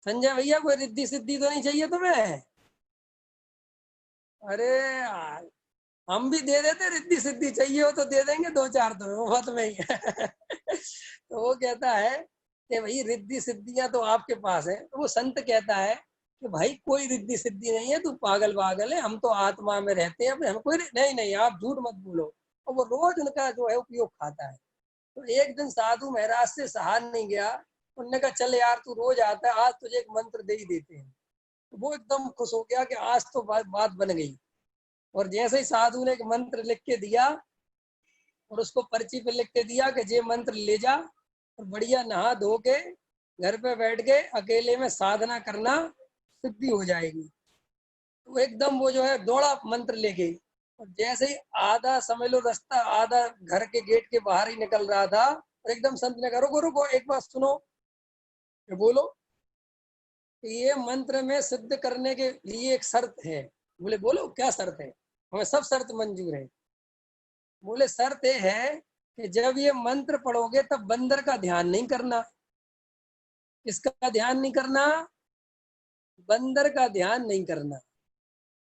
संजय भैया कोई रिद्धि सिद्धि तो नहीं चाहिए तुम्हें। अरे यार हम भी दे देते, रिद्धि सिद्धि चाहिए हो तो दे देंगे, दो चार तो मुफ्त में ही तो वो कहता है कि भाई रिद्धि सिद्धियां तो आपके पास है। तो वो संत कहता है कि भाई कोई रिद्धि सिद्धि नहीं है, तू पागल पागल है, हम तो आत्मा में रहते हैं अपने, हम कोई नहीं नहीं, आप झूठ मत बोलो। और वो रोज उनका जो है उपयोग खाता है। तो एक दिन साधु महाराज से सहा नहीं गया, उन्होंने कहा चल यार तू रोज आता है, आज तुझे एक मंत्र दे ही देते हैं। तो वो एकदम खुश हो गया कि आज तो बात बन गई। और जैसे ही साधु ने एक मंत्र लिख के दिया और उसको पर्ची पे लिख के दिया कि ये मंत्र ले जा और बढ़िया नहा धो के घर पे बैठ के अकेले में साधना करना, सिद्धि हो जाएगी। तो एकदम वो जो है दौड़ा मंत्र लेके, और जैसे ही आधा समझ लो रास्ता, आधा घर के गेट के बाहर ही निकल रहा था, और एकदम संत ने कहा रुको रुको एक बात सुनो। बोलो। ये मंत्र में सिद्ध करने के लिए एक शर्त है। बोले बोलो क्या शर्त है, हमें सब शर्त मंजूर है। बोले शर्त ये है कि जब ये मंत्र पढ़ोगे तब बंदर का ध्यान नहीं करना। किसका ध्यान नहीं करना, बंदर का ध्यान नहीं करना।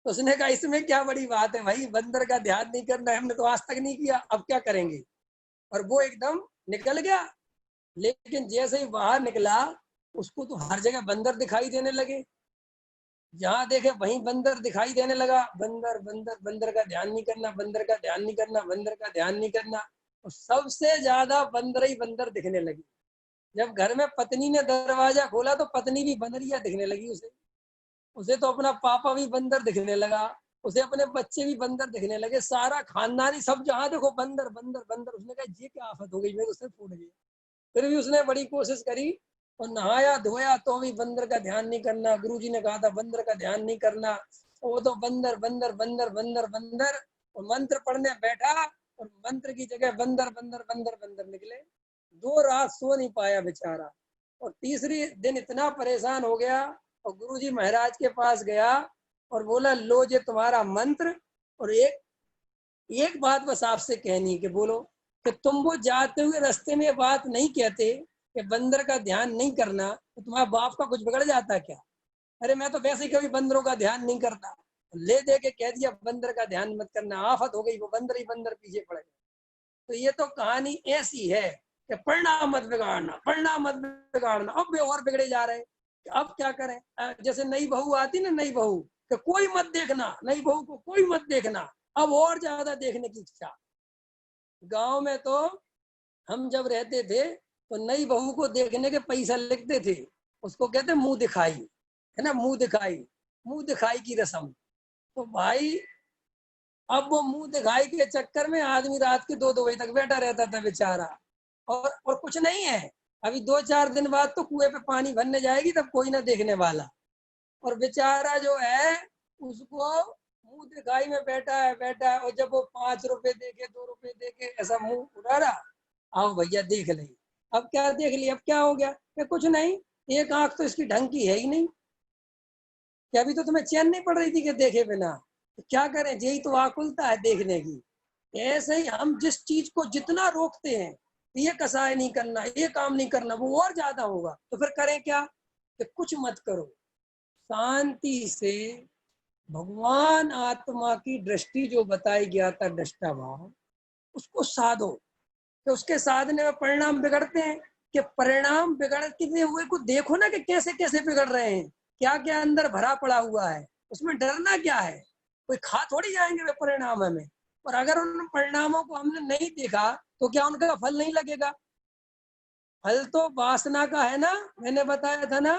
तो उसने कहा इसमें क्या बड़ी बात है भाई, बंदर का ध्यान नहीं करना, हमने तो आज तक नहीं किया, अब क्या करेंगे। और वो एकदम निकल गया। लेकिन जैसे ही बाहर निकला उसको तो हर जगह बंदर दिखाई देने लगे, जहां देखे वहीं बंदर दिखाई देने लगा। बंदर बंदर बंदर का ध्यान नहीं करना, बंदर का ध्यान नहीं करना, बंदर का ध्यान नहीं करना। और सबसे ज्यादा बंदर ही बंदर दिखने लगी। जब घर में पत्नी ने दरवाजा खोला तो पत्नी भी बंदरिया दिखने लगी उसे। उसे तो अपना पापा भी बंदर दिखने लगा, उसे अपने बच्चे भी बंदर दिखने लगे, सारा खानदानी सब जहां देखो बंदर बंदर बंदर। उसने कहा ये क्या आफत हो गई, मेरे उससे फूट गई। फिर भी उसने बड़ी कोशिश करी और नहाया धोया तो भी बंदर का ध्यान नहीं करना। गुरुजी ने कहा था बंदर का ध्यान नहीं करना, वो तो बंदर बंदर बंदर बंदर बंदर। और मंत्र पढ़ने बैठा और मंत्र की जगह बंदर बंदर बंदर बंदर निकले। 2 रात सो नहीं पाया बेचारा, और तीसरी दिन इतना परेशान हो गया और गुरुजी महाराज के पास गया और बोला लो ये तुम्हारा मंत्र, और एक एक बात बस आपसे कहनी है कि बोलो कि तुम वो जाते हुए रास्ते में बात नहीं कहते कि बंदर का ध्यान नहीं करना, तो तुम्हारा बाप का कुछ बिगड़ जाता क्या। अरे मैं तो वैसे ही कभी बंदरों का ध्यान नहीं करता। ले दे के कह दिया बंदर का ध्यान मत करना, आफत हो गई, वो बंदर ही बंदर पीछे पड़ गए। तो ये तो कहानी ऐसी है कि पढ़ना मत बिगाड़ना, पढ़ना मत बिगाड़ना। अब वे और बिगड़े जा रहे हैं। अब क्या करें? जैसे नई बहू आती ना, नई बहू कि कोई मत देखना, नई बहू को कोई मत देखना, अब और ज्यादा देखने की इच्छा। गांव में तो हम जब रहते थे तो नई बहू को देखने के पैसा लिखते थे, उसको कहते मुंह दिखाई, है ना, मुंह दिखाई, मुंह दिखाई की रस्म। तो भाई अब वो मुंह दिखाई के चक्कर में आदमी रात के 2-2 बजे तक बैठा रहता था बेचारा। और कुछ नहीं है, अभी 2-4 दिन बाद तो कुएं पे पानी भरने जाएगी, तब कोई ना देखने वाला। और बेचारा जो है उसको मुंह दिखाई में बैठा है, और जब वो 5 रुपए देके 2 रुपए देके ऐसा मुंह उड़ा रहा, आओ भैया देख ले। अब क्या देख लिया, अब क्या हो गया? कुछ नहीं, एक आंख तो इसकी ढंग की है ही नहीं। क्या अभी तो तुम्हें चैन नहीं पड़ रही थी कि देखे बिना? तो क्या करें, यही तो आकुलता है देखने की। ऐसे ही हम जिस चीज को जितना रोकते हैं, ये कसाय नहीं करना, ये काम नहीं करना, वो और ज्यादा होगा। तो फिर करें क्या? कि कुछ मत करो, शांति से भगवान आत्मा की दृष्टि जो बताई गया था, दृष्टा भाव, उसको साधो। तो उसके साधने में परिणाम बिगड़ते हैं, कि परिणाम बिगड़ते हुए को देखो ना कि कैसे कैसे बिगड़ रहे हैं, क्या क्या अंदर भरा पड़ा हुआ है। उसमें डरना क्या है? कोई खा थोड़ी जाएंगे वे परिणाम हमें। और अगर उन परिणामों को हमने नहीं देखा तो क्या उनका फल नहीं लगेगा? फल तो वासना का है ना, मैंने बताया था ना,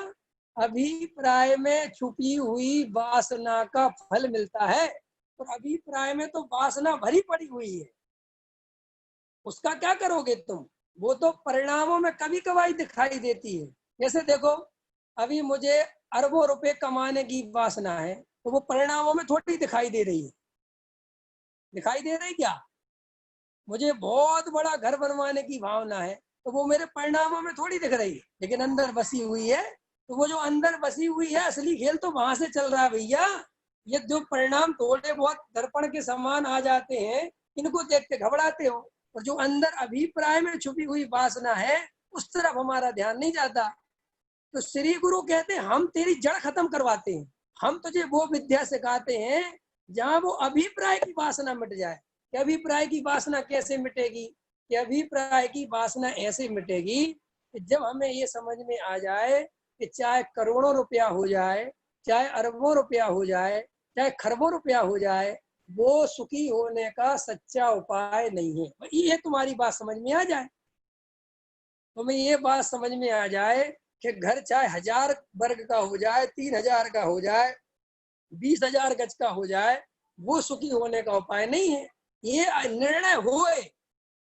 अभिप्राय में छुपी हुई वासना का फल मिलता है। और अभिप्राय में तो वासना भरी पड़ी हुई है, उसका क्या करोगे तुम? वो तो परिणामों में कभी कभाई दिखाई देती है। जैसे देखो, अभी मुझे अरबों रुपए कमाने की वासना है, तो वो परिणामों में थोड़ी दिखाई दे रही है। दिखाई दे रही क्या? मुझे बहुत बड़ा घर बनवाने की भावना है, तो वो मेरे परिणामों में थोड़ी दिख रही है, लेकिन अंदर बसी हुई है। तो वो जो अंदर बसी हुई है, असली खेल तो वहां से चल रहा है भैया। ये जो परिणाम थोड़े बहुत दर्पण के समान आ जाते हैं, इनको देख के घबराते हो, और जो अंदर अभिप्राय में छुपी हुई वासना है, उस तरफ हमारा ध्यान नहीं जाता। तो श्री गुरु कहते हैं हम तेरी जड़ खत्म करवाते हैं, हम तुझे वो विद्या सिखाते हैं जहां वो अभिप्राय की वासना मिट जाए। कि अभिप्राय की वासना कैसे मिटेगी? कि अभिप्राय की वासना ऐसे मिटेगी कि जब हमें ये समझ में आ जाए कि चाहे करोड़ों रुपया हो जाए, चाहे अरबों रुपया हो जाए, चाहे खरबों रुपया हो जाए, वो सुखी होने का सच्चा उपाय नहीं है। ये तुम्हारी बात समझ में आ जाए, तुम्हें ये बात समझ में आ जाए कि घर चाहे 1000 वर्ग का हो जाए, 3000 का हो जाए, 20,000 गज का हो जाए, वो सुखी होने का उपाय नहीं है। ये निर्णय होए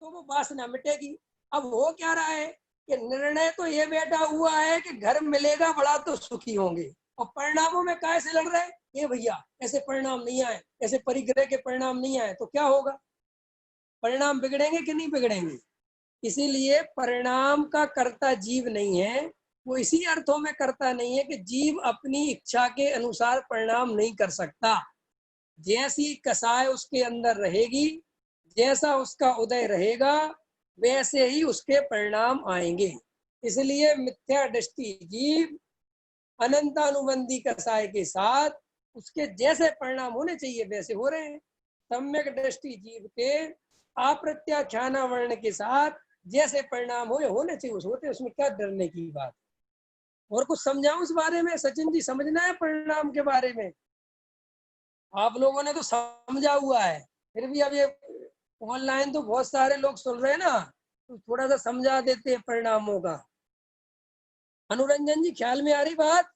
तो वो वासना मिटेगी। अब हो क्या रहा है कि निर्णय तो ये बैठा हुआ है कि घर मिलेगा बड़ा तो सुखी होंगे, और परिणामों में काय से लड़ रहे हैं? ये भैया ऐसे परिणाम नहीं आए, ऐसे परिग्रह के परिणाम नहीं आए, तो क्या होगा? परिणाम बिगड़ेंगे कि नहीं बिगड़ेंगे? इसीलिए परिणाम का कर्ता जीव नहीं है। वो इसी अर्थों में कर्ता नहीं है कि जीव अपनी इच्छा के अनुसार परिणाम नहीं कर सकता। जैसी कसाय उसके अंदर रहेगी, जैसा उसका उदय रहेगा, वैसे ही उसके परिणाम आएंगे। इसलिए मिथ्या दृष्टि जीव अनंतानुबंधी कसाय के साथ उसके जैसे परिणाम होने चाहिए वैसे हो रहे हैं। सम्यक दृष्टि जीव के अप्रत्याख्याना वर्ण के साथ जैसे परिणाम होने चाहिए उस होते, उसमें क्या डरने की बात? और कुछ समझाऊं इस बारे में सचिन जी? समझना है परिणाम के बारे में? आप लोगों ने तो समझा हुआ है, फिर भी अब ये ऑनलाइन तो बहुत सारे लोग सुन रहे हैं ना, तो थोड़ा सा समझा देते हैं परिणामों का। अनुरंजन जी, ख्याल में आ रही बात?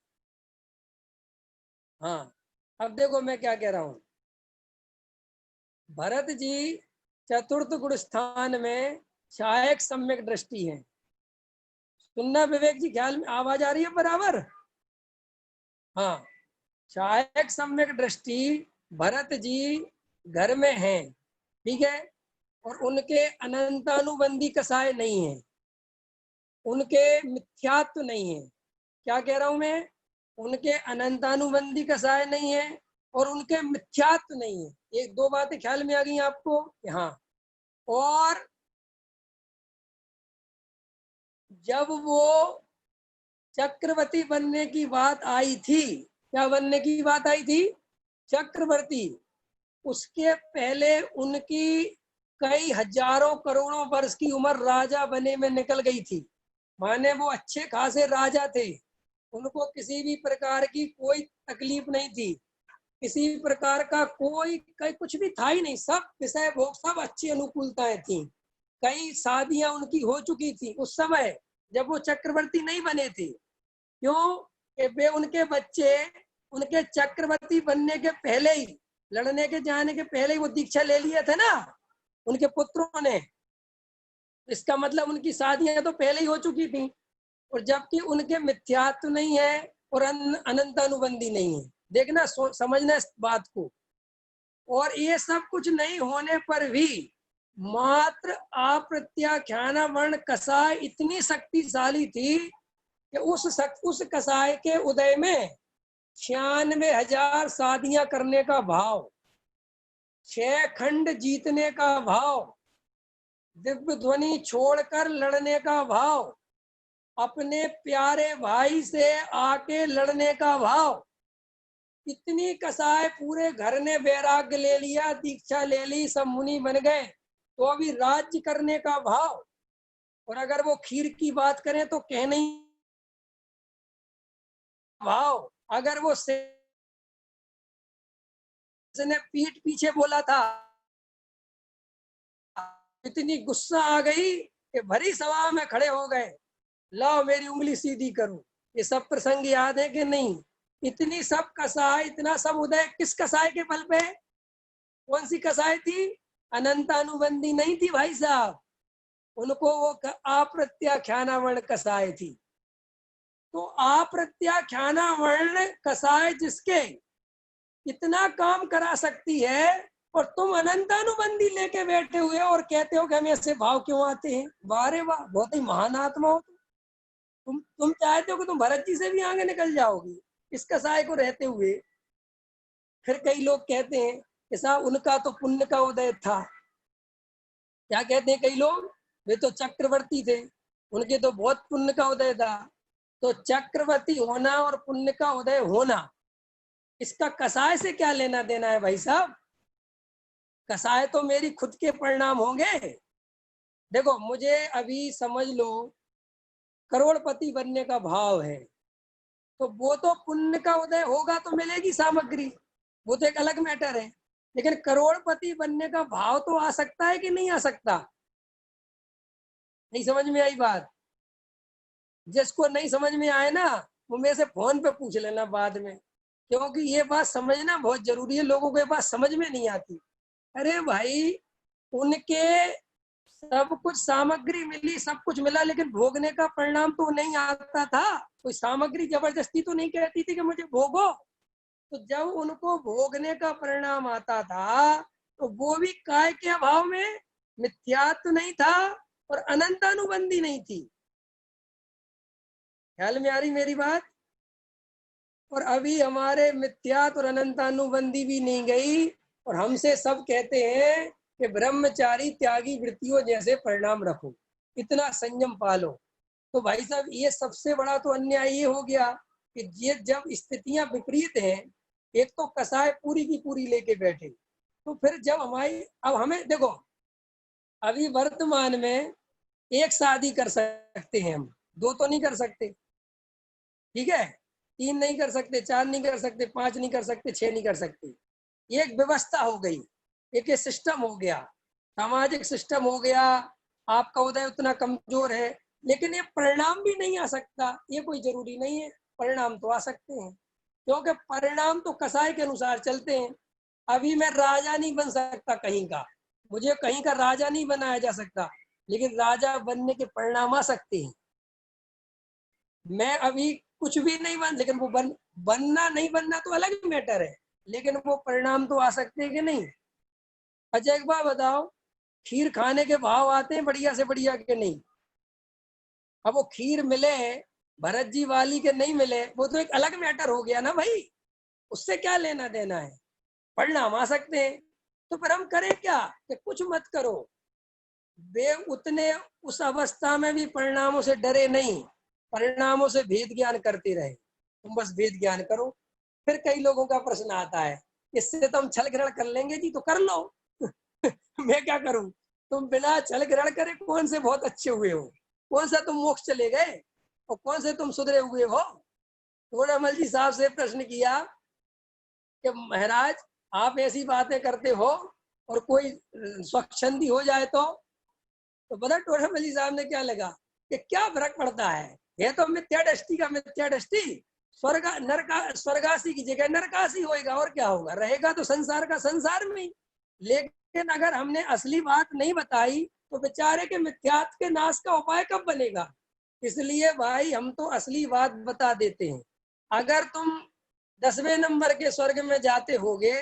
हाँ, अब देखो मैं क्या कह रहा हूँ। भरत जी चतुर्थ गुण स्थान में सहायक सम्यक दृष्टि है। सुनना विवेक जी, ख्याल में आवाज आ रही है बराबर? हाँ, सहायक सम्यक दृष्टि भरत जी घर में है, ठीक है, और उनके अनंतानुबंधी कसाय नहीं है, उनके मिथ्यात्व नहीं है। क्या कह रहा हूं मैं? उनके अनंतानुबंधी कसाय नहीं है और उनके मिथ्यात्व नहीं है। एक दो बातें ख्याल में आ गई आपको? हाँ। और जब वो चक्रवर्ती बनने की बात आई थी, क्या बनने की बात आई थी? चक्रवर्ती, उसके पहले उनकी कई हजारों करोड़ों वर्ष की उम्र राजा बने में निकल गई थी। माने वो अच्छे खासे राजा थे, उनको किसी भी प्रकार की कोई तकलीफ नहीं थी, किसी प्रकार का कोई कुछ भी था ही नहीं, सब विषय भोग, सब अच्छी अनुकूलताएं थी। कई शादियां उनकी हो चुकी थी उस समय जब वो चक्रवर्ती नहीं बने थे। क्यों? कि वे उनके बच्चे उनके चक्रवर्ती बनने के पहले ही, लड़ने के जाने के पहले ही वो दीक्षा ले लिए थे ना उनके पुत्रों ने। इसका मतलब उनकी शादियां तो पहले ही हो चुकी थी, और जबकि उनके मिथ्यात्व नहीं है और अनंत अनुबंधी नहीं है। देखना, समझना इस बात को। और ये सब कुछ नहीं होने पर भी मात्र अप्रत्याख्यान वर्ण कसाय इतनी शक्तिशाली थी कि उस कसाय के उदय में 96,000 शादियां करने का भाव, 6 खंड जीतने का भाव, दिव्य ध्वनि छोड़कर लड़ने का भाव, अपने प्यारे भाई से आके लड़ने का भाव, इतनी कसाय पूरे घर ने वैराग्य ले लिया, दीक्षा ले ली, सब मुनि बन गए, तो अभी राज्य करने का भाव। और अगर वो खीर की बात करें तो कहने भाव। अगर वो ने पीठ पीछे बोला था, इतनी गुस्सा आ गई कि भरी सभा में खड़े हो गए, लाओ मेरी उंगली सीधी करूं। ये सब प्रसंग याद है कि नहीं? इतनी सब कसाय, इतना सब उदय किस कसाय के बल पे? कौन सी कसाय थी? अनंतानुबंधी नहीं थी भाई साहब, उनको वो अप्रत्याख्याना वर्ण कसाय थी। तो अप्रत्याख्याना वर्ण कसाय जिसके इतना काम करा सकती है, और तुम अनंतानुबंधी लेके बैठे हुए और कहते हो कि हमें ऐसे भाव क्यों आते हैं। वारे वाह, बहुत ही महान आत्मा हो तुम चाहते हो कि तुम भरत जी से भी आगे निकल जाओगे इस कसाय को रहते हुए। फिर कई लोग कहते हैं कि साहब उनका तो पुण्य का उदय था। क्या कहते हैं कई लोग? वे तो चक्रवर्ती थे, उनके तो बहुत पुण्य का उदय था। तो चक्रवर्ती होना और पुण्य का उदय होना, इसका कसाय से क्या लेना देना है भाई साहब? कसाय तो मेरी खुद के परिणाम होंगे। देखो, मुझे अभी समझ लो करोड़पति बनने का भाव है, तो वो तो पुण्य का उदय होगा तो मिलेगी सामग्री, वो तो एक अलग मैटर है। लेकिन करोड़पति बनने का भाव तो आ सकता है कि नहीं आ सकता? नहीं समझ में आई बात? जिसको नहीं समझ में आए ना, वो मेरे से फोन पे पूछ लेना बाद में, क्योंकि ये बात समझना बहुत जरूरी है, लोगों को ये बात समझ में नहीं आती। अरे भाई, उनके सब कुछ सामग्री मिली, सब कुछ मिला, लेकिन भोगने का परिणाम तो नहीं आता था। कोई सामग्री जबरदस्ती तो नहीं कहती थी कि मुझे भोगो। तो जब उनको भोगने का परिणाम आता था, तो वो भी काय के अभाव में, मिथ्यात्व नहीं था और अनंतानुबंधी नहीं थी। ख्याल में आ रही मेरी बात? और अभी हमारे मिथ्यात्व और अनंतानुबंधी भी नहीं गई, और हमसे सब कहते हैं कि ब्रह्मचारी त्यागी वृत्तियों जैसे परिणाम रखो, इतना संयम पालो। तो भाई साहब, ये सबसे बड़ा तो अन्याय ये हो गया कि ये जब स्थितियां विपरीत हैं, एक तो कसाय पूरी की पूरी लेके बैठे, तो फिर जब अब हमें देखो, अभी वर्तमान में एक शादी कर सकते हैं हम, दो तो नहीं कर सकते, ठीक है? 3 नहीं कर सकते, 4 नहीं कर सकते, 5 नहीं कर सकते, 6 नहीं कर सकते। ये एक व्यवस्था हो गई, एक सिस्टम हो गया, सामाजिक सिस्टम हो गया। आपका उदय उतना कमजोर है, लेकिन ये परिणाम भी नहीं आ सकता, ये कोई जरूरी नहीं है। परिणाम तो आ सकते हैं, क्योंकि परिणाम तो कसाय के अनुसार चलते हैं। अभी मैं राजा नहीं बन सकता कहीं का, मुझे कहीं का राजा नहीं बनाया जा सकता, लेकिन राजा बनने के परिणाम आ सकते हैं। मैं अभी कुछ भी नहीं बन, लेकिन वो बनना नहीं बनना तो अलग मैटर है, लेकिन वो परिणाम तो आ सकते हैं कि नहीं? अच्छा, एक बात बताओ, खीर खाने के भाव आते हैं बढ़िया से बढ़िया के नहीं? अब वो खीर मिले भरत जी वाली के नहीं मिले, वो तो एक अलग मैटर हो गया ना भाई, उससे क्या लेना देना है? परिणाम आ सकते हैं। तो फिर हम करें क्या कि कुछ मत करो। वे उतने उस अवस्था में भी परिणामों से डरे नहीं, परिणामों से भेद ज्ञान करते रहे। तुम बस भेद ज्ञान करो। फिर कई लोगों का प्रश्न आता है, इससे तो हम छल ग्रहण कर लेंगे जी, तो कर लो। मैं क्या करूं? तुम बिना छल ग्रहण करे कौन से बहुत अच्छे हुए हो, कौन सा तुम मोक्ष चले गए और कौन से तुम सुधरे हुए हो? थोड़ामल जी साहब से प्रश्न किया कि महाराज आप ऐसी बातें करते हो और कोई स्वच्छंदी हो जाए तो पता टोडामल जी साहब ने क्या लगा कि क्या फर्क पड़ता है, ये तो मिथ्या दृष्टि का मिथ्या दृष्टि, स्वर्ग नरका स्वर्गासी की जगह नरकासी होएगा और क्या होगा, रहेगा तो संसार का संसार में ही। लेकिन अगर हमने असली बात नहीं बताई तो बेचारे के मिथ्यात्व के नाश का उपाय कब बनेगा? इसलिए भाई हम तो असली बात बता देते हैं। अगर तुम 10वें नंबर के स्वर्ग में जाते होगे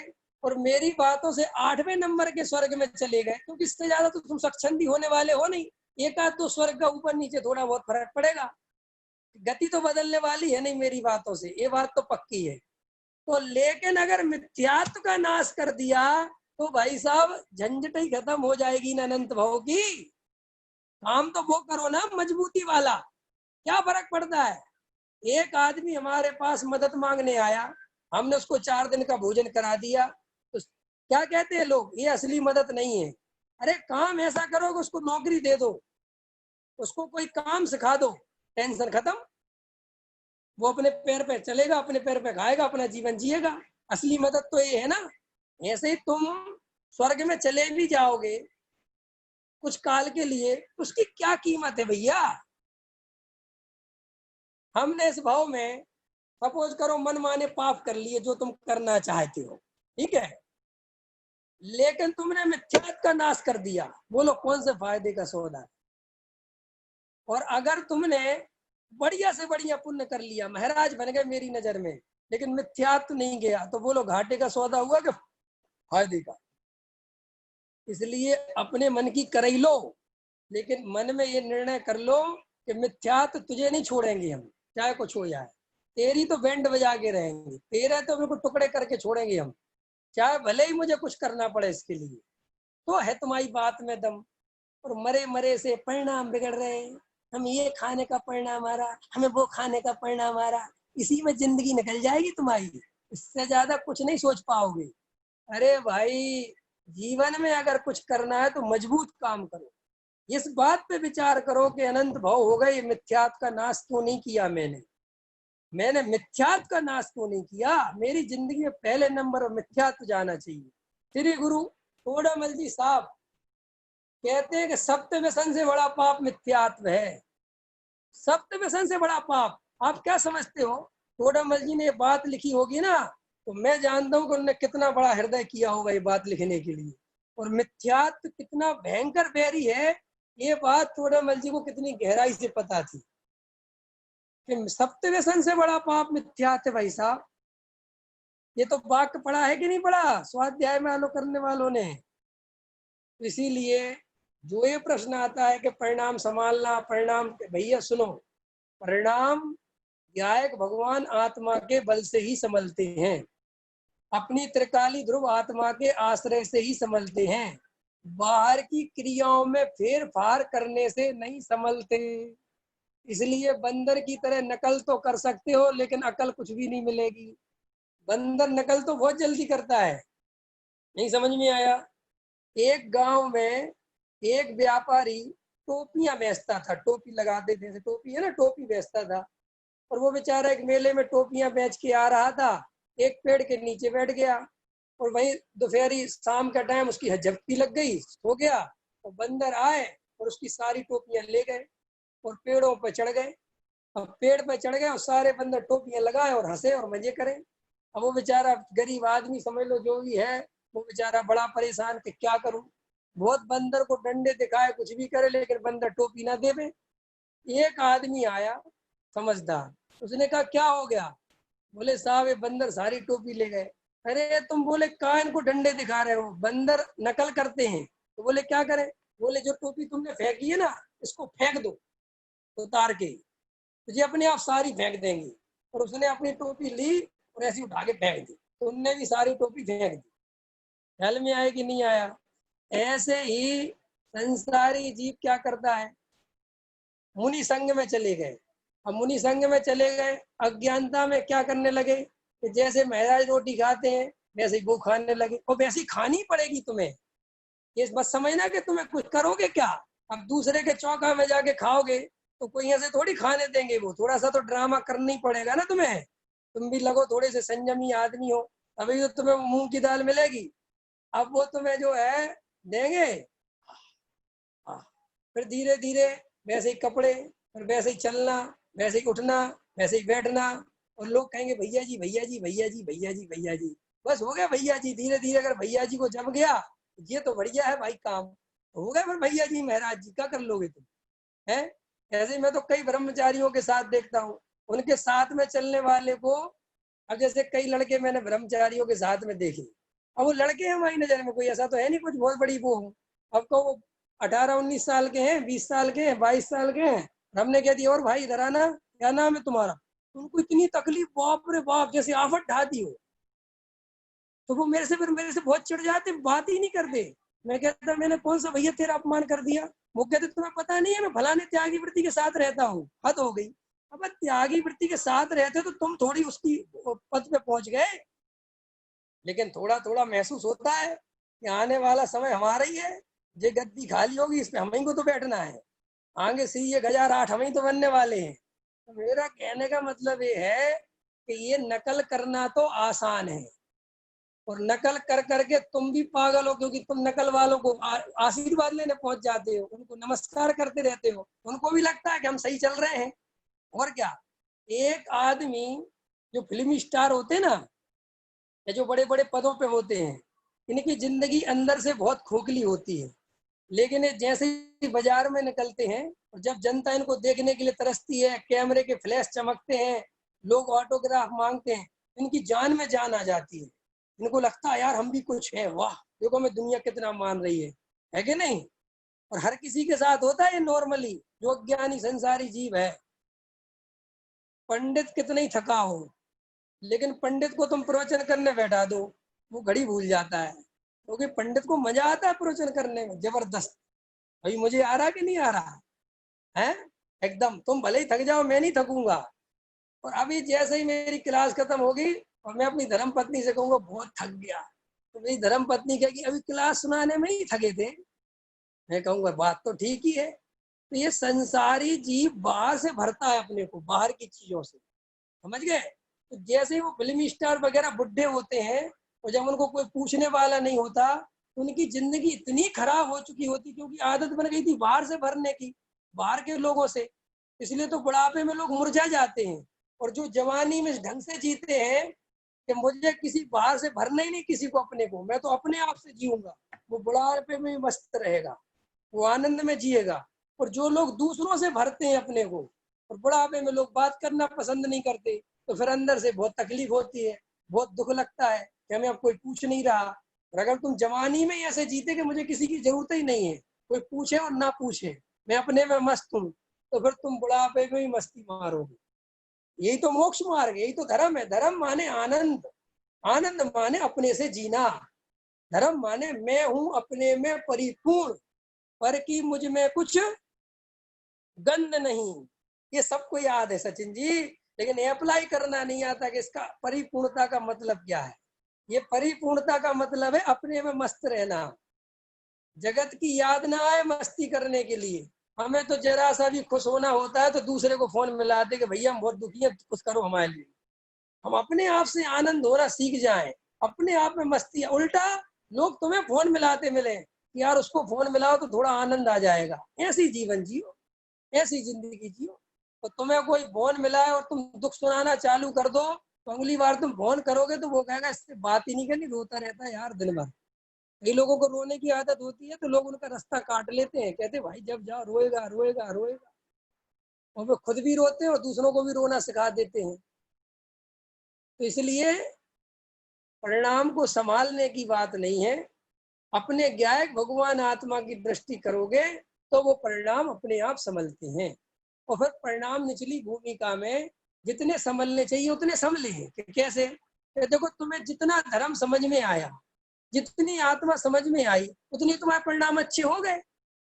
और मेरी बातों से 8वें नंबर के स्वर्ग में चले गए तो इससे ज्यादा तो तुम स्वच्छंदी होने वाले हो नहीं। एक आध तो स्वर्ग का ऊपर नीचे थोड़ा बहुत फर्क पड़ेगा, गति तो बदलने वाली है नहीं मेरी बातों से, ये बात तो पक्की है। तो लेकिन अगर मिथ्यात्व का नाश कर दिया तो भाई साहब झंझट ही खत्म हो जाएगी ना अनंत भाव की। काम तो वो करो ना मजबूती वाला, क्या फर्क पड़ता है? एक आदमी हमारे पास मदद मांगने आया, हमने उसको 4 दिन का भोजन करा दिया, तो क्या कहते हैं लोग, ये असली मदद नहीं है। अरे काम ऐसा करो कि उसको नौकरी दे दो, उसको कोई काम सिखा दो, टेंशन खत्म, वो अपने पैर पे चलेगा, अपने पैर पे खाएगा, अपना जीवन जिएगा। असली मदद तो ये है ना। ऐसे ही तुम स्वर्ग में चले भी जाओगे कुछ काल के लिए, उसकी क्या कीमत है भैया? हमने इस भाव में सपोज करो मन माने पाप कर लिए जो तुम करना चाहते हो, ठीक है, लेकिन तुमने मिथ्यात्व का नाश कर दिया, बोलो कौन से फायदे का सौदा? और अगर तुमने बढ़िया से बढ़िया पुण्य कर लिया, महाराज बन गए मेरी नजर में, लेकिन मिथ्यात्व नहीं गया, तो बोलो घाटे का सौदा हुआ कि फायदे का? इसलिए अपने मन की कर ही लो, लेकिन मन में ये निर्णय कर लो कि मिथ्यात्व तुझे नहीं छोड़ेंगे हम, चाहे कुछ हो जाए। तेरी तो बैंड बजा के रहेंगे, तेरा तो बिल्कुल टुकड़े करके छोड़ेंगे हम, चाहे भले ही मुझे कुछ करना पड़े इसके लिए। तो है तुम्हारी बात में दम। और मरे मरे से परिणाम बिगड़ रहे हैं, हम ये खाने का परिणाम आ रहा, हमें वो खाने का परिणाम आ रहा, इसी में जिंदगी निकल जाएगी तुम्हारी, इससे ज्यादा कुछ नहीं सोच पाओगे। अरे भाई जीवन में अगर कुछ करना है तो मजबूत काम करो, इस बात पे विचार करो कि अनंत भाव हो गए, मिथ्यात्व का नाश क्यों नहीं किया मैंने मिथ्यात्व का नाश क्यों नहीं किया? मेरी जिंदगी में पहले नंबर पर मिथ्यात्व जाना चाहिए। श्री गुरु टोडामल जी साहब कहते हैं कि सप्त व्यसन से बड़ा पाप मिथ्यात्व है। सप्त व्यसन से बड़ा पाप, आप क्या समझते हो? टोडामल जी ने ये बात लिखी होगी ना, तो मैं जानता हूँ कि उन्होंने कितना बड़ा हृदय किया होगा ये बात लिखने के लिए। और मिथ्यात्व कितना भयंकर बैरी है, ये बात टोडामल जी को कितनी गहराई से पता थी कि सप्त व्यसन से बड़ा पाप मिथ्यात्व है। भाई साहब ये तो वाक्य पढ़ा है कि नहीं पढ़ा स्वाध्याय में आलो करने वालों ने? इसीलिए जो ये प्रश्न आता है कि परिणाम संभालना, परिणाम, भैया सुनो, परिणाम गायक भगवान आत्मा के बल से ही संभलते हैं, अपनी त्रिकाली ध्रुव आत्मा के आश्रय से ही संभलते हैं, बाहर की क्रियाओं में फेर फार करने से नहीं संभलते। इसलिए बंदर की तरह नकल तो कर सकते हो लेकिन अकल कुछ भी नहीं मिलेगी। बंदर नकल तो बहुत जल्दी करता है, नहीं समझ में आया? एक गांव में एक व्यापारी टोपियां बेचता था, टोपी लगाते थे, टोपी है ना, टोपी बेचता था। और वो बेचारा एक मेले में टोपियां बेच के आ रहा था, एक पेड़ के नीचे बैठ गया और वही दोपहरी शाम का टाइम उसकी झपकी लग गई, सो गया। और बंदर आए और उसकी सारी टोपियां ले गए और पेड़ों पर चढ़ गए। अब पेड़ पर चढ़ गए और सारे बंदर टोपियां लगाए और हंसे और मजे करें। अब वो बेचारा गरीब आदमी समझ लो जो भी है, वो बेचारा बड़ा परेशान कि क्या करूं, बहुत बंदर को डंडे दिखाए कुछ भी करे लेकिन बंदर टोपी ना देवे। एक आदमी आया समझदार, उसने कहा क्या हो गया? बोले साहब ये बंदर सारी टोपी ले गए। अरे तुम, बोले कहाँ इनको डंडे दिखा रहे हो, बंदर नकल करते हैं। तो बोले क्या करें? बोले जो टोपी तुमने फेंकी है ना, इसको फेंक दो उतार के, तुझे अपने आप सारी फेंक देंगी। और उसने अपनी टोपी ली और ऐसी उठा के फेंक दी, तो उनने भी सारी टोपी फेंक दी। ख्याल में आया कि नहीं आया? ऐसे ही संसारी जीव क्या करता है, मुनि संघ में चले गए। अब मुनि संघ में चले गए, अज्ञानता में क्या करने लगे कि जैसे महाराज रोटी खाते हैं वैसे ही वो खाने लगे, और वैसे ही खानी पड़ेगी तुम्हें। ये बस समझना कि तुम्हें कुछ करोगे क्या। अब दूसरे के चौका में जाके खाओगे तो कोई ऐसे थोड़ी खाने देंगे, वो थोड़ा सा तो ड्रामा करना ही पड़ेगा ना तुम्हें। तुम भी लगो थोड़े से संयमी आदमी हो, तभी तो तुम्हें मूंग की दाल मिलेगी। अब वो तुम्हें जो है देंगे, फिर धीरे धीरे वैसे ही कपड़े, फिर वैसे ही चलना, वैसे ही उठना, वैसे ही बैठना, और लोग कहेंगे भैया जी भैया जी भैया जी भैया जी भैया जी। बस हो गया भैया जी। धीरे धीरे अगर भैया जी को जम गया, ये तो बढ़िया है भाई काम, हो गया फिर भैया जी महाराज जी। क्या कर लोगे तुम, है। ऐसे ही मैं तो कई ब्रह्मचारियों के साथ देखता हूँ, उनके साथ में चलने वाले को, अब जैसे कई लड़के मैंने ब्रह्मचारियों के साथ में देखे, अब वो लड़के हैं हमारी नजर में, कोई ऐसा तो है नहीं कुछ बहुत बड़ी वो हूँ। अब तो वो 18-19 साल के हैं, 20 साल के हैं, 22 साल के हैं। हमने कह दिया और भाई इधर आना, क्या नाम है तुम्हारा। उनको इतनी तकलीफ, बाप रे बाप, जैसे आफत ढा दी हो। तो वो मेरे से बहुत चिढ़ जाते, बात ही नहीं करते। मैं कहता मैंने कौन सा भैया तेरा अपमान कर दिया। वो कहते तुम्हें पता नहीं है मैं फलाने त्यागी वृत्ति के साथ रहता हूँ। हद हो गई। अब त्यागी वृत्ति के साथ रहते तो तुम थोड़ी उसकी पद पे पहुंच गए। लेकिन थोड़ा थोड़ा महसूस होता है कि आने वाला समय हमारा ही है, ये गद्दी खाली होगी, इस पे हम ही को तो बैठना है, आगे से ये 1008 हम ही तो बनने वाले हैं। तो मेरा कहने का मतलब ये है कि ये नकल करना तो आसान है, और नकल कर करके तुम भी पागल हो, क्योंकि तुम नकल वालों को आशीर्वाद लेने पहुंच जाते हो, उनको नमस्कार करते रहते हो, उनको भी लगता है कि हम सही चल रहे हैं। और क्या, एक आदमी जो फिल्मी स्टार होते हैं ना, या जो बड़े बड़े पदों पे होते हैं, इनकी जिंदगी अंदर से बहुत खोखली होती है। लेकिन ये जैसे ही बाजार में निकलते हैं, और जब जनता इनको देखने के लिए तरसती है, कैमरे के फ्लैश चमकते हैं, लोग ऑटोग्राफ मांगते हैं, इनकी जान में जान आ जाती है। इनको लगता है यार हम भी कुछ है, वाह देखो हमें दुनिया कितना मान रही है कि नहीं। और हर किसी के साथ होता है ये नॉर्मली, जो अज्ञानी संसारी जीव है। पंडित कितना ही थका हो, लेकिन पंडित को तुम प्रवचन करने बैठा दो, वो घड़ी भूल जाता है, क्योंकि पंडित को मजा आता है प्रवचन करने में जबरदस्त। भाई मुझे आ रहा कि नहीं आ रहा है, एकदम तुम भले ही थक जाओ, मैं नहीं थकूंगा। और अभी जैसे ही मेरी क्लास खत्म होगी और मैं अपनी धर्म पत्नी से कहूंगा बहुत थक गया, तो मेरी धर्म पत्नी कहेगी अभी क्लास सुनाने में ही थके थे। मैं कहूंगा बात तो ठीक ही है। तो ये संसारी जीव बाहर से भरता है अपने को, बाहर की चीजों से, समझ गए। तो जैसे ही वो फिल्मी स्टार वगैरह बुढ़े होते हैं, और जब उनको कोई पूछने वाला नहीं होता, तो उनकी जिंदगी इतनी खराब हो चुकी होती, क्योंकि आदत बन गई थी बाहर से भरने की, बाहर के लोगों से। इसलिए तो बुढ़ापे में लोग मुरझा जाते हैं। और जो जवानी में ढंग से जीते हैं कि मुझे किसी बाहर से भरना ही नहीं, किसी को अपने को, मैं तो अपने आप से जीऊंगा, वो बुढ़ापे में मस्त रहेगा, वो आनंद में जिएगा। और जो लोग दूसरों से भरते हैं अपने को, और बुढ़ापे में लोग बात करना पसंद नहीं करते, तो फिर अंदर से बहुत तकलीफ होती है, बहुत दुख लगता है कि हमें अब कोई पूछ नहीं रहा। और अगर तुम जवानी में ऐसे जीते कि मुझे किसी की जरूरत ही नहीं है, कोई पूछे और ना पूछे, मैं अपने में मस्त हूँ, तो फिर तुम बुढ़ापे में ही मस्ती मारोगे। यही तो मोक्ष मार्ग, यही तो धर्म है। धर्म माने आनंद, आनंद माने अपने से जीना, धर्म माने मैं हूं अपने में परिपूर्ण, पर की मुझ में कुछ गंध नहीं। ये सबको याद है सचिन जी, लेकिन अप्लाई करना नहीं आता कि इसका परिपूर्णता का मतलब क्या है। ये परिपूर्णता का मतलब है अपने में मस्त रहना, जगत की याद ना आए मस्ती करने के लिए। हमें तो जरा सा भी खुश होना होता है तो दूसरे को फोन मिलाते कि भैया हम बहुत दुखी हैं, कुछ करो हमारे लिए। हम अपने आप से आनंद होना सीख जाएं, अपने आप में मस्ती। उल्टा लोग तुम्हें फोन मिलाते मिले कि यार उसको फोन मिलाओ तो थोड़ा आनंद आ जाएगा, ऐसी जीवन जियो, ऐसी जिंदगी जियो। तो तुम्हें कोई फोन मिला है और तुम दुख सुनाना चालू कर दो, तो अगली बार तुम फोन करोगे तो वो कहेगा इससे बात ही नहीं करनी, रोता रहता है यार दिन भर। कई लोगों को रोने की आदत होती है तो लोग उनका रास्ता काट लेते हैं, कहते भाई जब जाओ रोएगा रोएगा रोएगा, और वे खुद भी रोते हैं और दूसरों को भी रोना सिखा देते हैं। तो इसलिए परिणाम को संभालने की बात नहीं है, अपने ज्ञायक भगवान आत्मा की दृष्टि करोगे तो वो परिणाम अपने आप संभलते हैं। और फिर परिणाम निचली भूमिका में जितने संभलने चाहिए उतने संभले हैं। कैसे, देखो तुम्हें जितना धर्म समझ में आया, जितनी आत्मा समझ में आई, उतनी तुम्हारे परिणाम अच्छे हो गए।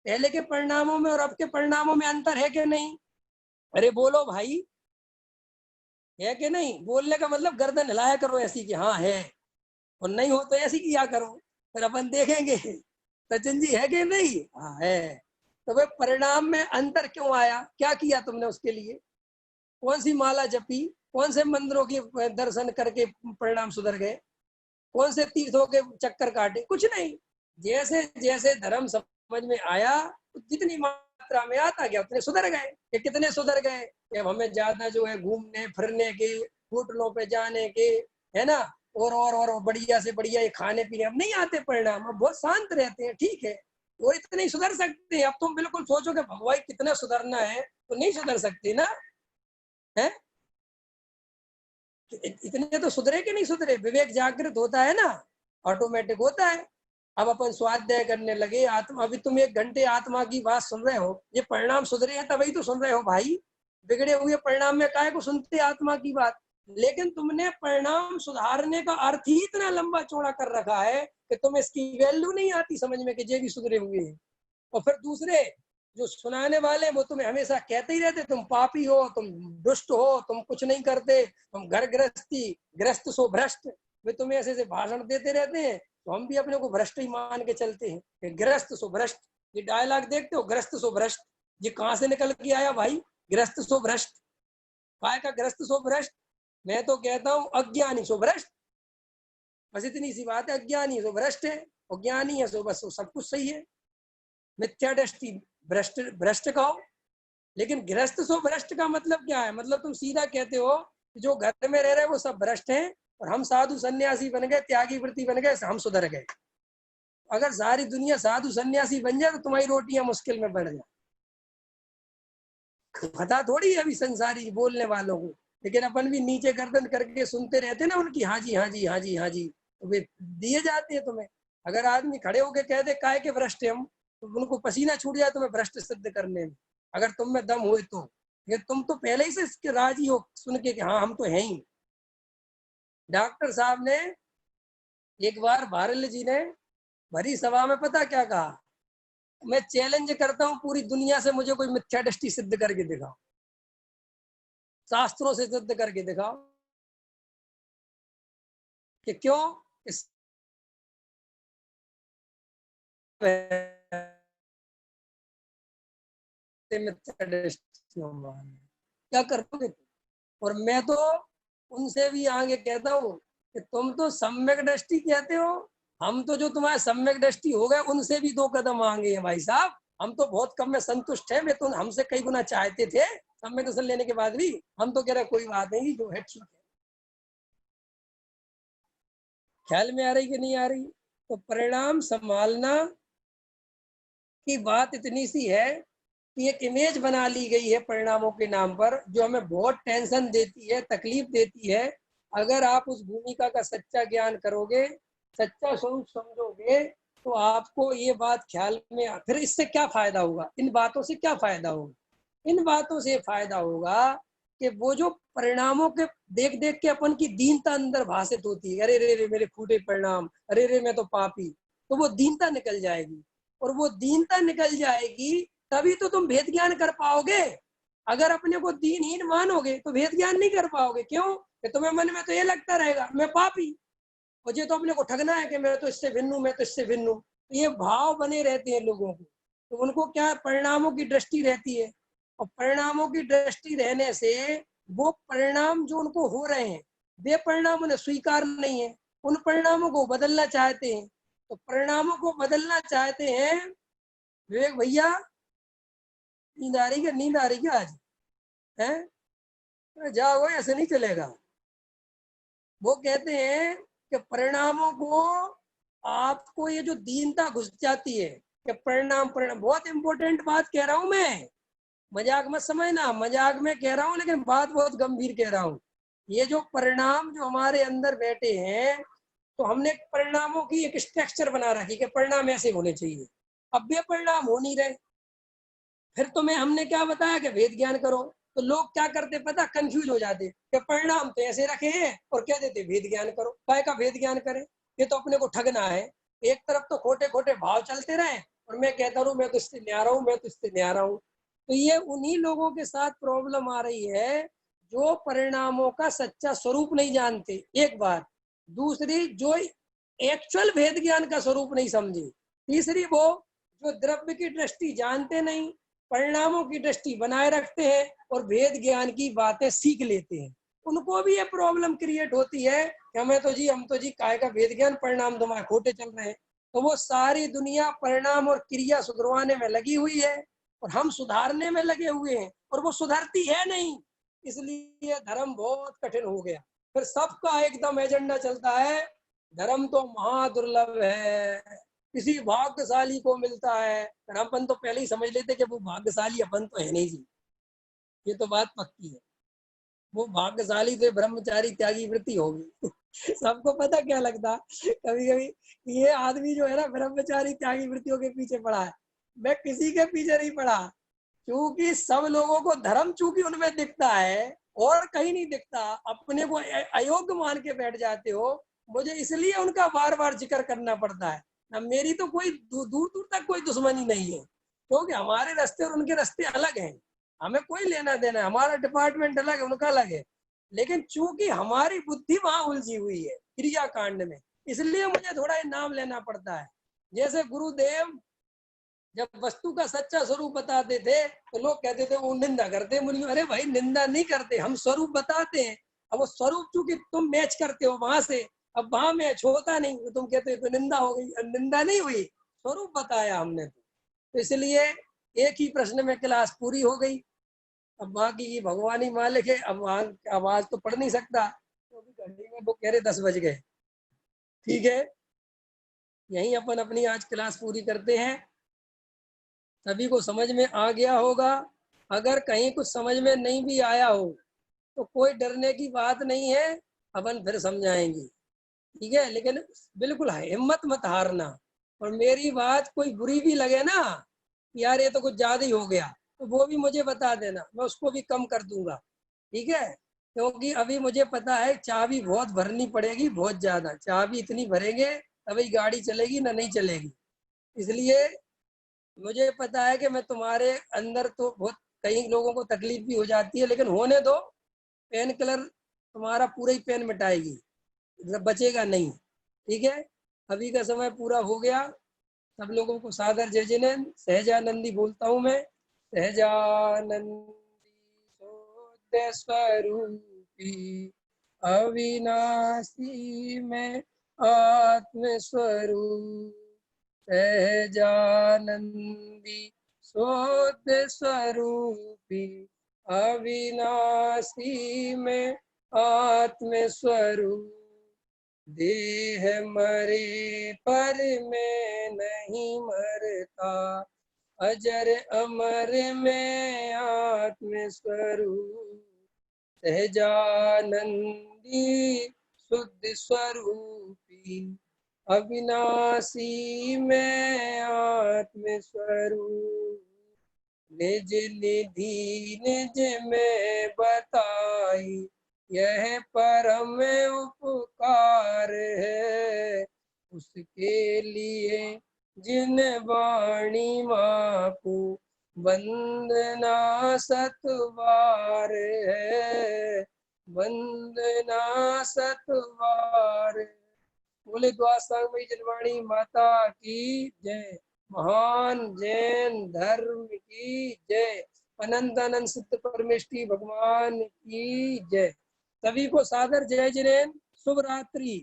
पहले के परिणामों में और अब के परिणामों में अंतर है कि नहीं। अरे बोलो भाई, है कि नहीं। बोलने का मतलब गर्दन हिलाया करो ऐसी कि हाँ है। और नहीं हो तो ऐसी किया करो, फिर अपन देखेंगे सचिन जी है कि नहीं। हाँ है। तो भाई परिणाम में अंतर क्यों आया, क्या किया तुमने उसके लिए, कौन सी माला जपी, कौन से मंदिरों के दर्शन करके परिणाम सुधर गए, कौन से तीर्थों के चक्कर काटे, कुछ नहीं। जैसे जैसे धर्म समझ में आया, जितनी मात्रा में आता गया उतने सुधर गए। ये कितने सुधर गए कि अब हमें ज्यादा जो है घूमने फिरने के, होटलों पे जाने के, है ना, और बढ़िया से बढ़िया ये खाने पीने अब नहीं आते परिणाम, अब बहुत शांत रहते हैं, ठीक है। वो इतने ही सुधर सकते हैं। अब तुम बिल्कुल सोचो कि भगवान कितना सुधरना है, तो नहीं सुधर सकती ना, है। इतने तो सुधरे कि नहीं सुधरे, विवेक जागृत होता है ना, ऑटोमेटिक होता है। अब अपन स्वाध्याय करने लगे आत्मा, अभी तुम 1 घंटे आत्मा की बात सुन रहे हो, ये परिणाम सुधरे हैं तभी तो सुन रहे हो भाई। बिगड़े हुए परिणाम में काहे को सुनते आत्मा की बात। लेकिन तुमने परिणाम सुधारने का अर्थ ही इतना लंबा चौड़ा कर रखा है कि तुम्हें इसकी वैल्यू नहीं आती समझ में कि ये भी सुधरे हुए हैं। और फिर दूसरे जो सुनाने वाले वो तुम्हें हमेशा कहते ही रहते तुम पापी हो, तुम दुष्ट हो, तुम कुछ नहीं करते, तुम घर गृहस्थी ग्रस्त सो भ्रष्ट, वे तुम्हें ऐसे ऐसे भाषण देते रहते हैं। तो हम भी अपने को भ्रष्ट ही मान के चलते हैं कि ग्रस्त सो भ्रष्ट। ये डायलॉग देखते हो, ग्रस्त सो भ्रष्ट, ये कहाँ से निकल के आया भाई, ग्रस्त सो भ्रष्ट, काय का ग्रस्त सो भ्रष्ट। मैं तो कहता हूँ अज्ञानी सो भ्रष्ट, बस इतनी सी बात है, अज्ञानी सो भ्रष्ट है, और ज्ञानी है सो बस सब कुछ सही है। मिथ्या दृष्टि भ्रष्ट भ्रष्ट कहो। लेकिन गृहस्थ सो भ्रष्ट का मतलब क्या है, मतलब तुम सीधा कहते हो कि जो घर में रह रहे हैं वो सब भ्रष्ट हैं, और हम साधु सन्यासी बन गए, त्यागी वृत्ति बन गए, हम सुधर गए। अगर सारी दुनिया साधु सन्यासी बन जाए तो तुम्हारी रोटियां मुश्किल में बढ़ जाए। पता थोड़ी है अभी संसारी बोलने वालों को, लेकिन अपन भी नीचे गर्दन करके सुनते रहते ना उनकी, हाँ जी हाँ जी हाँ जी हाँ जी, तो वे दिए जाते हैं तुम्हें। अगर आदमी खड़े होके कह दे काय के भ्रष्ट हम, तो उनको पसीना छूट जाए तुम्हें भ्रष्ट सिद्ध करने में, अगर तुम में दम हुए तो। ये तुम तो पहले ही से इसके राजी हो सुन के कि हाँ हम तो हैं ही। डॉक्टर साहब ने एक बार भारल जी ने भरी सभा में पता क्या कहा, मैं चैलेंज करता हूँ पूरी दुनिया से, मुझे कोई मिथ्या दृष्टि सिद्ध करके दिखाओ, शास्त्रों से सिद्ध करके दिखाओ कि क्यों इस मिथ्या दृष्टि क्या करोगे। और मैं तो उनसे भी आगे कहता हूँ कि तुम तो सम्यक दृष्टि कहते हो, हम तो जो तुम्हारे सम्यक दृष्टि हो गए उनसे भी 2 कदम आगे हैं भाई साहब। हम तो बहुत कम में संतुष्ट है, वे तो हमसे कई गुना चाहते थे सम्यक दर्शन लेने के बाद भी। हम तो कह रहे कोई बात नहीं, जो है ठीक है। ख्याल में आ रही कि नहीं आ रही। तो परिणाम संभालना की बात इतनी सी है कि एक इमेज बना ली गई है परिणामों के नाम पर, जो हमें बहुत टेंशन देती है, तकलीफ देती है। अगर आप उस भूमिका का सच्चा ज्ञान करोगे, सच्चा स्वरूप समझोगे, तो आपको ये बात ख्याल में, फिर इससे क्या फायदा होगा, इन बातों से क्या फायदा होगा। इन बातों से फायदा होगा कि वो जो परिणामों के देख देख के अपन की दीनता अंदर भाषित होती है, अरे रे रे मेरे फूटे परिणाम, अरे रे मैं तो पापी, तो वो दीनता निकल जाएगी। और वो दीनता निकल जाएगी तभी तो तुम भेद ज्ञान कर पाओगे। अगर अपने को दीनहीन मानोगे तो भेद ज्ञान नहीं कर पाओगे। क्यों, कि तुम्हें मन में तो ये लगता रहेगा मैं पापी, मुझे तो अपने को ठगना है कि मैं तो इससे भिन्न हूं, मैं तो इससे भिन्न हूं। तो ये भाव बने रहते हैं लोगों को। तो उनको क्या परिणामों की दृष्टि रहती है, और परिणामों की दृष्टि रहने से वो परिणाम जो उनको हो रहे हैं वे परिणाम उन्हें स्वीकार नहीं है, उन परिणामों को बदलना चाहते हैं। तो परिणामों को बदलना चाहते हैं। विवेक भैया, नींद आ रही क्या, नींद आ रही क्या आज है, जाओ ऐसे नहीं चलेगा। वो कहते हैं कि परिणामों को, आपको ये जो दीनता घुस जाती है कि परिणाम परिणाम, बहुत इंपॉर्टेंट बात कह रहा हूं मैं, मजाक मत समझना, मजाक में कह रहा हूँ लेकिन बात बहुत गंभीर कह रहा हूँ। ये जो परिणाम जो हमारे अंदर बैठे हैं, तो हमने परिणामों की एक स्ट्रक्चर बना रखी कि परिणाम ऐसे होने चाहिए। अब वे परिणाम हो नहीं रहे, फिर तुम्हें हमने क्या बताया कि भेद ज्ञान करो। तो लोग क्या करते पता, कंफ्यूज हो जाते कि परिणाम तो ऐसे रखे हैं और कह देते भेद ज्ञान करो। काय का भेद ज्ञान करें, ये तो अपने को ठगना है। एक तरफ तो खोटे खोटे भाव चलते रहे, और मैं कहता हूँ मैं तो इससे न्यारा हूँ, मैं तो इससे न्यारा हूँ। तो ये उन्हीं लोगों के साथ प्रॉब्लम आ रही है जो परिणामों का सच्चा स्वरूप नहीं जानते, एक बात। दूसरी, जो एक्चुअल वेद ज्ञान का स्वरूप नहीं समझे। तीसरी वो जो द्रव्य की दृष्टि जानते नहीं, परिणामों की दृष्टि बनाए रखते हैं और वेद ज्ञान की बातें सीख लेते हैं, उनको भी ये प्रॉब्लम क्रिएट होती है कि हम तो जी काय का वेद ज्ञान, परिणाम तुम्हारे खोटे चल रहे हैं। तो वो सारी दुनिया परिणाम और क्रिया सुधरवाने में लगी हुई है और हम सुधारने में लगे हुए हैं और वो सुधरती है नहीं, इसलिए धर्म बहुत कठिन हो गया। फिर सबका एकदम एजेंडा चलता है, धर्म तो महादुर्लभ है, किसी भाग्यशाली को मिलता है। अपन तो पहले ही समझ लेते कि वो भाग्यशाली अपन तो है नहीं जी, ये तो बात पक्की है। वो भाग्यशाली तो ब्रह्मचारी त्यागी वृत्ति होगी। सबको पता क्या लगता कभी कभी ये आदमी जो है ना ब्रह्मचारी त्यागी वृत्तियों के पीछे पड़ा है। मैं किसी के पीछे नहीं पड़ा, क्योंकि सब लोगों को धर्म चूंकि उनमें दिखता है और कहीं नहीं दिखता, अपने को अयोग्य मान के बैठ जाते हो। मुझे इसलिए उनका बार बार जिक्र करना पड़ता है ना। मेरी तो कोई दूर दूर तक कोई दुश्मनी नहीं है, क्योंकि हमारे रास्ते और उनके रास्ते अलग हैं। हमें कोई लेना देना है, हमारा डिपार्टमेंट अलग है, उनका अलग है। लेकिन चूंकि हमारी बुद्धि वहां उलझी हुई है क्रिया कांड में, इसलिए मुझे थोड़ा नाम लेना पड़ता है। जैसे गुरुदेव जब वस्तु का सच्चा स्वरूप बताते थे तो लोग कहते थे वो निंदा करते मुनि। अरे भाई निंदा नहीं करते, हम स्वरूप बताते हैं। अब वो स्वरूप चूंकि तुम मैच करते हो वहां से, अब वहां मैच होता नहीं तो तुम कहते हो तो निंदा हो गई। निंदा नहीं हुई, स्वरूप बताया हमने। तो इसलिए एक ही प्रश्न में क्लास पूरी हो गई। अब बाकी की भगवानी मालिक है, अब वहां आवाज तो पढ़ नहीं सकता, तो अभी घड़ी में वो कह रहे 10 बज गए। ठीक है, यही अपन अपनी आज क्लास पूरी करते हैं। सभी को समझ में आ गया होगा। अगर कहीं कुछ समझ में नहीं भी आया हो तो कोई डरने की बात नहीं है, अपन फिर समझाएंगे। ठीक है, लेकिन बिल्कुल हिम्मत मत हारना। और मेरी बात कोई बुरी भी लगे ना, यार ये तो कुछ ज्यादा ही हो गया, तो वो भी मुझे बता देना, मैं उसको भी कम कर दूंगा। ठीक है, क्योंकि अभी मुझे पता है चाबी बहुत भरनी पड़ेगी, बहुत ज्यादा चाबी इतनी भरेंगे तभी गाड़ी चलेगी, ना नहीं चलेगी। इसलिए मुझे पता है कि मैं तुम्हारे अंदर तो बहुत कई लोगों को तकलीफ भी हो जाती है, लेकिन होने दो। पेन किलर तुम्हारा पूरा ही पेन मिटाएगी, मतलब बचेगा नहीं। ठीक है, अभी का समय पूरा हो गया। सब लोगों को सादर जय जिनेंद्र। सहजानंदी बोलता हूँ मैं। सहजानंदी शुद्ध स्वरूपी अविनाशी में आत्म स्वरूप, सहजानंदी शुद्ध स्वरूपी अविनाशी में आत्म स्वरूप, देह मरे पर मैं नहीं मरता, अजर अमर में आत्म स्वरूप, सहजानंदी शुद्ध स्वरूपी अविनाशी में आत्म स्वरूप, निज निधि निज में बताई यह परम उपकार है, उसके लिए जिन वाणी मापू वंदना सतवार है, वंदना सतवार। बोले द्वासांगमयी जनवाणी माता की जय। महान जैन धर्म की जय। अनंत अनंत सिद्ध परमेष्टि भगवान की जय। सभी को सादर जय जिनेन्द्र। शुभ रात्रि।